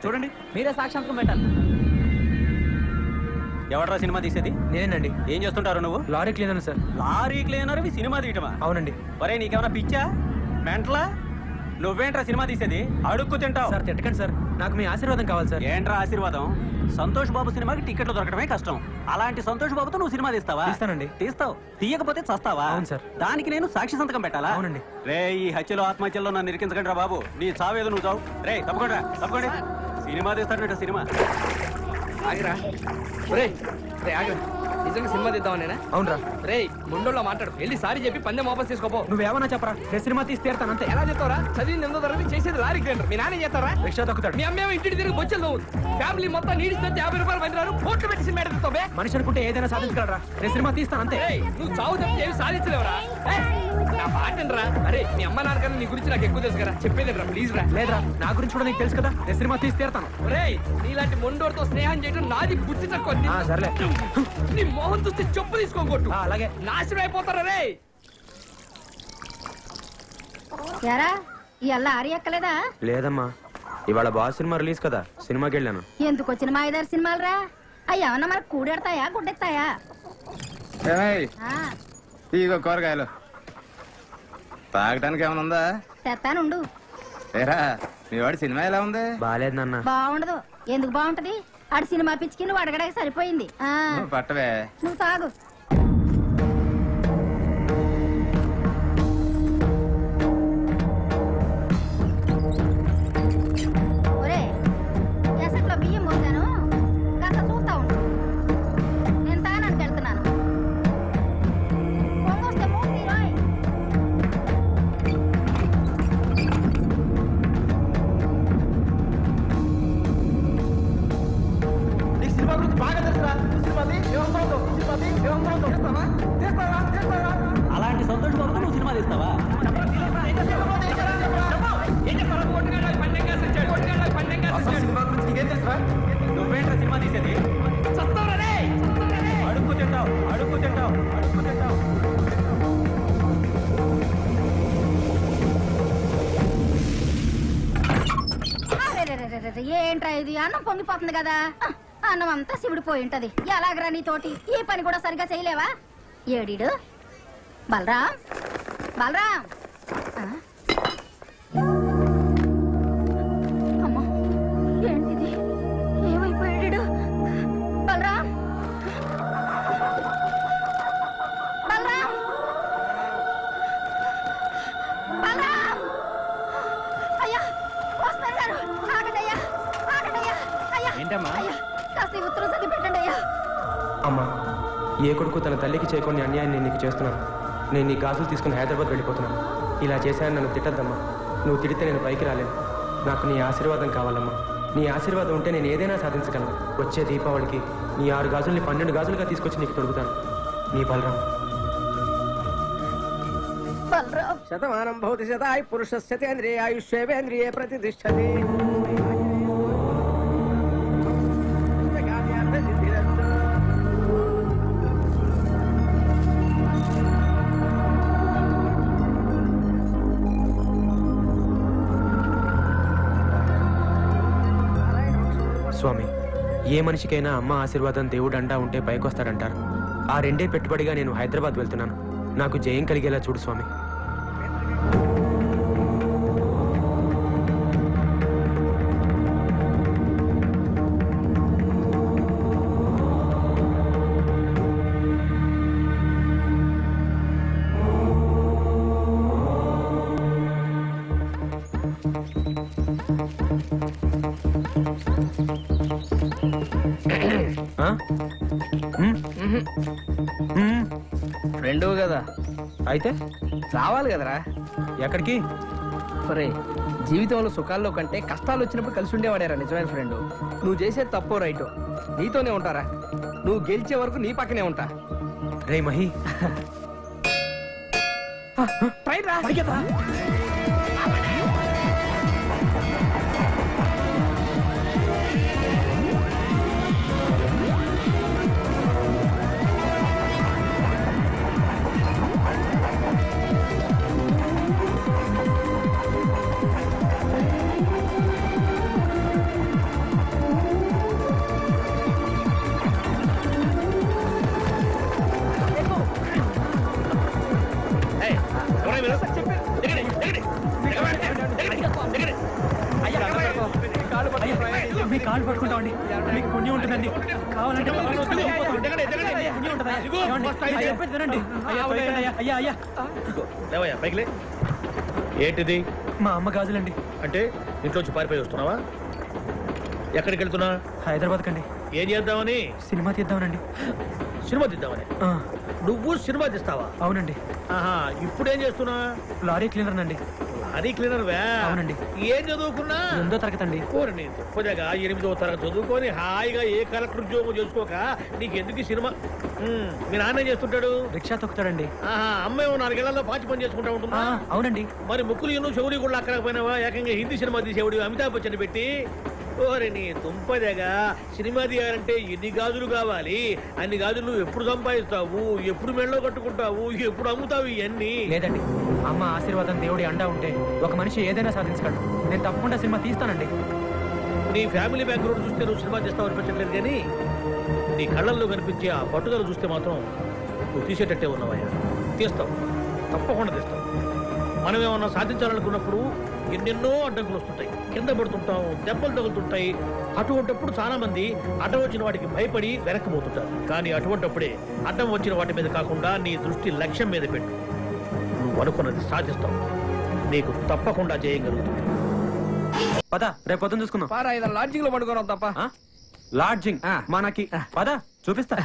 చూడండి, మీరే సాక్షాత్కం పెట్టాలి. ఎవడరా సినిమా తీసేది? నేనేనండి. ఏం చేస్తుంటారు నువ్వు? Lorry cleaner sir. Lorry cleaner cinema తీయటమా? అవునండి. ఒరే నీకేమైనా పిచ్చా మెంటలా? నువ్వేంట్రా సినిమా తీసేది? అడుక్కు తింటావు. సార్ తిట్టకండి సార్, నాకు మీ ఆశీర్వాదం కావాలి సార్. ఏంట్రా ఆశీర్వాదం? సంతోష్ బాబు సినిమాకి టికెట్లు దొరకడమే కష్టం. అలాంటి సంతోష్ బాబుతో నువ్వు సినిమా తీస్తావా? తీస్తానండి. తీస్తావు. తీయకపోతే చస్తావా? అవును సార్. దానికి నేను సాక్షి సంతకం పెట్టాలా? అవునండి. రే ఈ హత్యలో ఆత్మహత్యలో నన్ను ఇరికించకండి రా బాబు. నీ చావేదో నువ్వు చావు. రే తప్పకుండా తప్పకుండా సినిమా తీస్తాడు. సినిమా ఆగిరా. ఒరేయ్ ఆగిరా. నిజంగా సినిమా తీద్దామనేనా? అవునరా. రే ముండోళ్ళ మాట్లాడు. వెళ్ళి సారీ చెప్పి పందెం వాపస్ తీసుకోపో. నువ్వేమన్నా చెప్పరా, నేను సినిమా తీసి తీరుతాను అంతే. ఎలా చెప్తావరా? చదివింది ఎంతో తరగతి, చేసేది లారీ క్లీనర్. మీ నాన్న చేస్తారా? రిక్షా తొక్కుతాడు. మీ అమ్మేమో ఇంటికి తిరిగి బొచ్చలు. ఫ్యామిలీ మొత్తం నీడిస్తే 50 రూపాయలు పందిరారు. కోట్లు పెట్టి సినిమా ఎడుతావే. మనిషి అనుకుంటే ఏదైనా సాధించగలరా. నేను సినిమా తీస్తాను అంతే. నువ్వు చావు తప్పి ఏమి సాధించలేవరా? నా పాటనరా. అరే మీ అమ్మ నాన్నకన్నా నీ గురించి నాకు ఎక్కువ తెలుసు కదా. చెప్పేదిరా ప్లీజ్ రా. లేదురా, నా గురించి కూడా నీకు తెలుసు కదా. నేను సినిమా తీసి తీరుతాను. ఒరేయ్ నీలాంటి మొండోడితో స్నేహం చేయడం నాది బుద్ధి తక్కువ. సర్లే. నీ మోహన్ చూస్తే చెప్పు తీసుకోకొట్టు. అలాగే. నాశనం అయిపోతారా రే. యారా ఇవాళ ఆరి ఎక్కలేదా? లేదమ్మా, ఇవాళ బాస్ సినిమా రిలీజ్ కదా, సినిమాకి వెళ్ళాను. ఎందుకు వచ్చిన మా 5-6 సినిమాలు రా? అవి ఏమన్నా మనకు కూడెడతాయా గుడ్డెత్తాయా? ఇగో కూరగాయలు తాగటానికి ఏమైనా ఉందా? తెత్తానుండు. ఏరా మీ వాడి సినిమా ఎలా ఉంది? బాలేదు నాన్న. బాగుండదు. ఎందుకు బాగుంటది? ఆడు సినిమా పిచ్చికి నువ్వు అడగడానికి సరిపోయింది. పట్టవే. నువ్వు తాగు. ఒరే ఎసట్లో బియ్యం పోసాను, కాస్త చూస్తా ఉండు. నేను తాగడానికి వెళ్తున్నాను. పొంగొస్తే మూడు తీరోయ్. నీకు సినిమా గురించి బాగా తెలుసురా. అలాంటి సంతోష్ బాబుతో నువ్వు సినిమా తీస్తావా? సినిమా గురించి నీకేం తెలుసురా? నువ్వేంట్రా సినిమా తీసేది? అడుక్కు తింటావు. ఏంట్రా ఇది? అన్నం పొంగిపోతుంది కదా. అన్నం అంతా శివుడు పోయి ఉంటది. ఎలాగరా నీతోటి? ఈ పని కూడా సరిగా చేయలేవా? ఏడీడు బలరాం. బలరాం అమ్మా ఏంటిది? ఏమైపోయాడు బలరాం? బలరాం బలరాం అయ్యా వస్తారు గారు. ఆగండి అయ్యా, ఆగండి అయ్యా. అయ్యా ఏంటమ్మా? అయ్యా కాస్త ఈ ఉత్తరం చదివి పెట్టండి అయ్యా. అమ్మా, ఏ కొడుకు తన తల్లికి చేయకుండా అన్యాయం నేను నీకు చేస్తున్నాను. నేను నీ గాజులు తీసుకుని హైదరాబాద్ వెళ్ళిపోతున్నాను. ఇలా చేశాను, నన్ను తిట్టద్దమ్మా. నువ్వు తిడితే నేను పైకి రాలేను. నాకు నీ ఆశీర్వాదం కావాలమ్మా. నీ ఆశీర్వాదం ఉంటే నేను ఏదైనా సాధించగలను. వచ్చే దీపావళికి నీ 6 గాజుల్ని 12 గాజులుగా తీసుకొచ్చి నీకు తొడుగుతాను. నీ బలరాం. బలరాం శతమానం భవతి శతాయు పురుషస్యతేంద్రియ ఆయుష్యేవేంద్రియే ప్రతిష్టతి. స్వామి, ఏ మనిషికైనా అమ్మ ఆశీర్వాదం దేవుడు అండా ఉంటే పైకొస్తాడంటారు. ఆ రెండే పెట్టుబడిగా నేను హైదరాబాద్ వెళ్తున్నాను. నాకు జయం కలిగేలా చూడు స్వామి. రెండో కదా అయితే రావాలి కదరా. ఎక్కడికి? ఒరే, జీవితంలో సుఖాల్లో కంటే కష్టాలు వచ్చినప్పుడు కలిసి ఉండేవాడేరా నిజమైన ఫ్రెండ్. నువ్వు చేసేది తప్పో రైటో నీతోనే ఉంటారా. నువ్వు గెలిచే వరకు నీ పక్కనే ఉంటా. రే మహి, ట్రైన్ రా. మీ కాళ్ళు పట్టుకుంటామండి, మీకు పుణ్యం ఉంటుందండి. కావాలంటే ఏంటిది? మా అమ్మ గాజులండి. అంటే ఇంట్లోంచి పారిపోయి వస్తున్నావా? ఎక్కడికి వెళ్తున్నా? హైదరాబాద్ కండి. ఏం చేద్దామని? సినిమా తీద్దామనండి. సినిమా తీద్దామని? నువ్వు సినిమా తీస్తావా? అవునండి. ఆహా, ఇప్పుడేం చేస్తున్నా? లారీ క్లీనర్ నండి. లారీ క్లీనర్ వే? అవునండి. ఏం చదువుకున్నా? 8వ తరగతి అండి. కొద్దిగా 8వ తరగతి చదువుకొని హాయిగా ఏ కలెక్టర్ ఉద్యోగం చేసుకోక నీకు ఎందుకు సినిమా? మీ నాన్న చేస్తుంటాడు? రిక్షా తొక్కుతాడండి. ఆహా, అమ్మాయి 4 ఏళ్లలో పాచి పని చేసుకుంటా ఉంటుందా? అవునండి. మరి ముక్కులు ఎన్నో చెవుడి కూడా అక్కడకపోయినావా? ఏకంగా హిందీ సినిమా తీసేవాడు అమితాబ్ బచ్చన్ పెట్టి. ఓరే నీ దుంపదేగా, సినిమా తీయాలంటే ఎన్ని గాజులు కావాలి? అన్ని గాజులు నువ్వు ఎప్పుడు సంపాదిస్తావు? ఎప్పుడు మెళ్ళో కట్టుకుంటావు? ఎప్పుడు అమ్ముతావు ఇవన్నీ? లేదండి, అమ్మ ఆశీర్వాదం దేవుడి అండా ఉంటే ఒక మనిషి ఏదైనా సాధించగలడు. నేను తప్పకుండా సినిమా తీస్తానండి. నీ ఫ్యామిలీ బ్యాక్గ్రౌండ్ చూస్తే నువ్వు సినిమా చేస్తావు అనిపించట్లేదు, కానీ నీ కళ్ళల్లో కనిపించే ఆ పట్టుదల చూస్తే మాత్రం నువ్వు తీసేటట్టే ఉన్నావయ్యా. తీస్తావు, తప్పకుండా తీస్తావు. మనం ఏమన్నా సాధించాలనుకున్నప్పుడు ఎన్నెన్నో అడ్డంకులు వస్తుంటాయి, కింద పడుతుంటాం, దెబ్బలు తగులుతుంటాయి. అటువంటిప్పుడు చాలా మంది అడ్డం వచ్చిన వాటికి భయపడి వెనక్కిపోతుంటారు. కానీ అటువంటిప్పుడే అడ్డం వచ్చిన వాటి మీద కాకుండా నీ దృష్టి లక్ష్యం మీద పెట్టు. నువ్వు అనుకున్నది సాధిస్తావు. నీకు తప్పకుండా చేయగలుగుతుంది. పద, రేపు పొద్దున చూసుకుందాం. పారా, ఇదా లాడ్జింగ్ లో పడుకోవడం తప్ప. లాడ్జింగ్ మనకి పద, చూపిస్తా.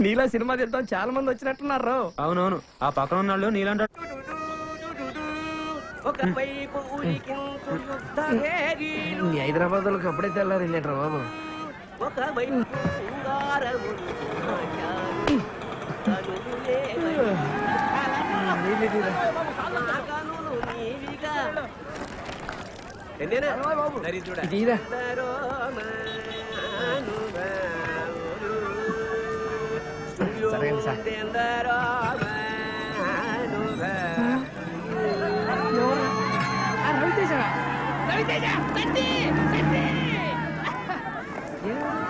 నీలా సినిమా తీద్దాం చాలా మంది వచ్చినట్టున్నారు. అవునవును, ఆ పక్కన ఉన్నాళ్ళు నీలాంటి హైదరాబాద్ వాళ్ళకి అప్పుడే తెల్లారిందేట్రా బాబు. ఇదిరా సరే సార్.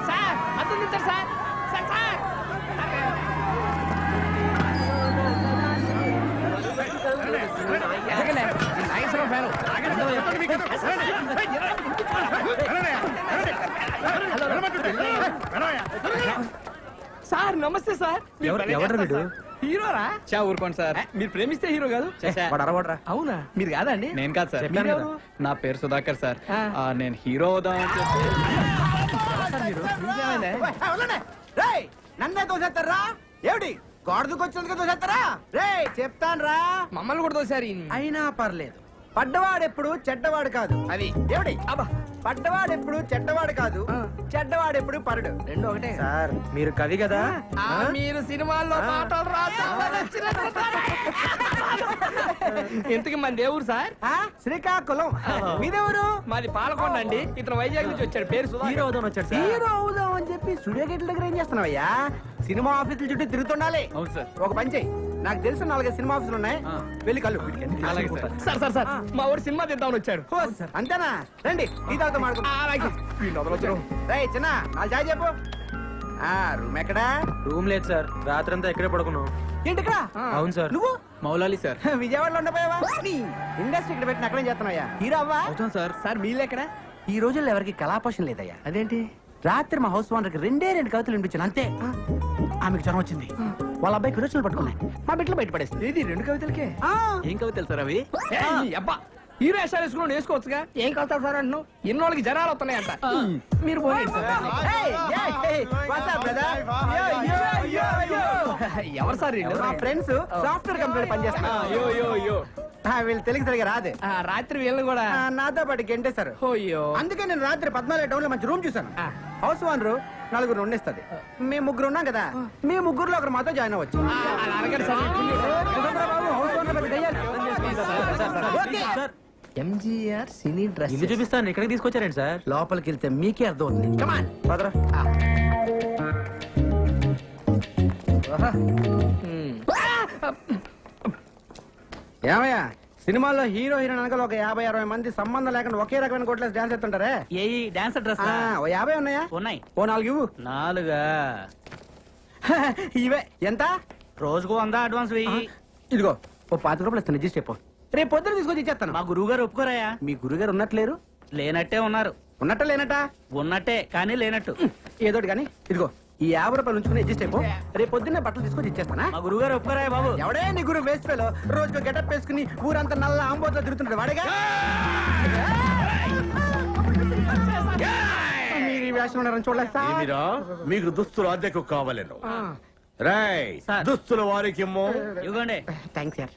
సార్ అతను సార్ సార్ సార్ సార్ నమస్తే సార్. ఎవరు వీడు? హీరోరా? చా ఊరుకోండి సార్, మీరు ప్రేమిస్తే హీరో కాదు. అవునా? మీరు కాదా అండి? నేను కాదు సార్. నా పేరు సుధాకర్ సార్. నేను హీరో అవుదామని నన్నే తోసేస్తారా? ఏమిటి గోడకు వచ్చినందుకు తోసేస్తారా? రే చెప్తాను రా, మమ్మల్ని కూడా తోసారి. అయినా పర్లేదు, పడ్డవాడు ఎప్పుడు చెడ్డవాడు కాదు. అది ఏమిటి అబ్బా పడ్డవాడు ఎప్పుడు చెడ్డవాడు కాదు, చెడ్డవాడు ఎప్పుడు పరడు. రెండు ఒకటే. సార్ మీరు కవి కదా. మీరు సినిమాల్లో మాటలు ఇంతకి మన దేవుడు సార్ శ్రీకాకుళం. మీదెవరు? మాది పాలకొండ అండి. ఇతను వైజాగ్ నుంచి వచ్చాడు. పేరు హీరో అవుదాం వచ్చాడు సార్. హీరో అవుదాం అని చెప్పి స్టూడియో గేట్ల దగ్గర ఏం చేస్తున్నావయ్యా? సినిమా ఆఫీసుల చుట్టూ తిరుగుతుండాలి. అవును సార్. ఒక పని చెయ్యి, నాకు తెలిసిన 4 సినిమా ఆఫీసులు ఉన్నాయి, వెళ్ళి కళ్ళు. సార్ సార్ సార్ మా ఊరు సినిమా తీద్దామని వచ్చాడు. అంతేనా? రండి ఈ తాగుతా మాడుకుంటాం. రేయ్ చిన్న, 4 చాయ్ చెప్పు. రూమ్ ఎక్కడా? రూమ్ లేదు సార్, రాత్రంతా ఇక్కడే పడుకున్నాం. ఏంటి ఇక్కడ? అవును సార్. నువ్వు మౌలాలి సార్. విజయవాడలో ఉండపోయావా? ఇండస్ట్రీ ఇక్కడ పెట్టిన అక్కడేం చేస్తున్నావా? హీరో అవ్వా? అవుతాం సార్. సార్ మీలు ఎక్కడ? ఈ రోజుల్లో ఎవరికి కళాపోషణ లేదయ్యా. అదేంటి? రాత్రి మా హౌస్ ఓనర్కి 2 కవితలు వినిపించాను అంతే. ఆమెకు జ్వరం వచ్చింది, వాళ్ళ అబ్బాయికి విరోచనలు పట్టుకున్నాయి, మా బిడ్డలు బయట పడేస్తుంది. ఇది 2 కవితలకే? ఏం కవితలు సార్ అవి? అబ్బా హీరో వేషాలు వేసుకుని వేసుకోవచ్చుగా. ఏం కలుతారు సార్ అంటున్నావు? ఎన్నోళ్ళకి జనాలు వస్తున్నాయంట. మీరు పోయండి సార్. ఎవరు సార్ వీళ్ళు? మా ఫ్రెండ్స్ సాఫ్ట్వేర్ కంపెనీ పనిచేస్తున్నారు. వీళ్ళు తెలుగు సరిగా రాదు. రాత్రి వీళ్ళని కూడా నాతో పాటు గెంటేశారు. అందుకే నేను రాత్రి 14 టౌన్ లో మంచి రూమ్ చూసాను. House owner 4 ఉండేస్తుంది. మేము 3 ఉన్నాం కదా, మీ 3లో ఒకరు మాతో జాయిన్ అవ్వచ్చు. ఎంజీఆర్ సినీ డ్రెస్ ఇల్లు చూపిస్తాను. ఇక్కడికి తీసుకొచ్చారండి సార్. లోపలికి వెళ్తే మీకే అర్థం అవుతుంది. కమాన్ పదరా. ఏమయ్యా, సినిమాల్లో హీరో హీరోయిన్ అనగా ఒక 50-60 మంది సంబంధం లేకుండా ఒకే రకమైన కోట్లేసి డాన్స్ చేస్తుంటారే. ఏ డాన్సర్ డ్రెస్? ఓ 50 ఉన్నాయా? ఉన్నాయి. ఓ 4 ఇవ్వు. 4? ఇవే ఎంత? రోజుకు 100 అడ్వాన్స్ వెయ్యి. ఇదిగో ఓ 50 రూపాయలు ఇస్తాను, అడ్జస్ట్ అయిపో. రేపు పొద్దున తీసుకొచ్చి ఇచ్చేస్తాను. మా గురువు గారు ఒప్పుకోరాయా? మీ గురుగారు ఉన్నట్లేరు? లేనట్టే ఉన్నారు. ఉన్నట్ట లేనట్ట? ఉన్నట్టే కానీ లేనట్టు. ఏదోటి కానీ ఇదిగో ఈ 50 రూపాయలు ఉంచుకుని అడ్జస్ట్ అయిపో. రేపు పొద్దున్నే బట్టలు తీసుకొచ్చి ఇచ్చేస్తానా? మా గురువు గారు ఒప్పుకోరాయా బాబు? ఎవడే నీ గురువు? Waste fellow. రోజుకు గెటప్ వేసుకుని ఊరంతా నల్ల ఆంబోతో తిరుగుతుంటాడు వాడేగా. మీరు ఈ వేషం ఉన్నారని చూడలేదు సార్. ఏమిరా మీకు దుస్తులు అద్దెకు కావాలను? రాయ్ దుస్తుల వారికి ఇవ్వండి. Thanks sir.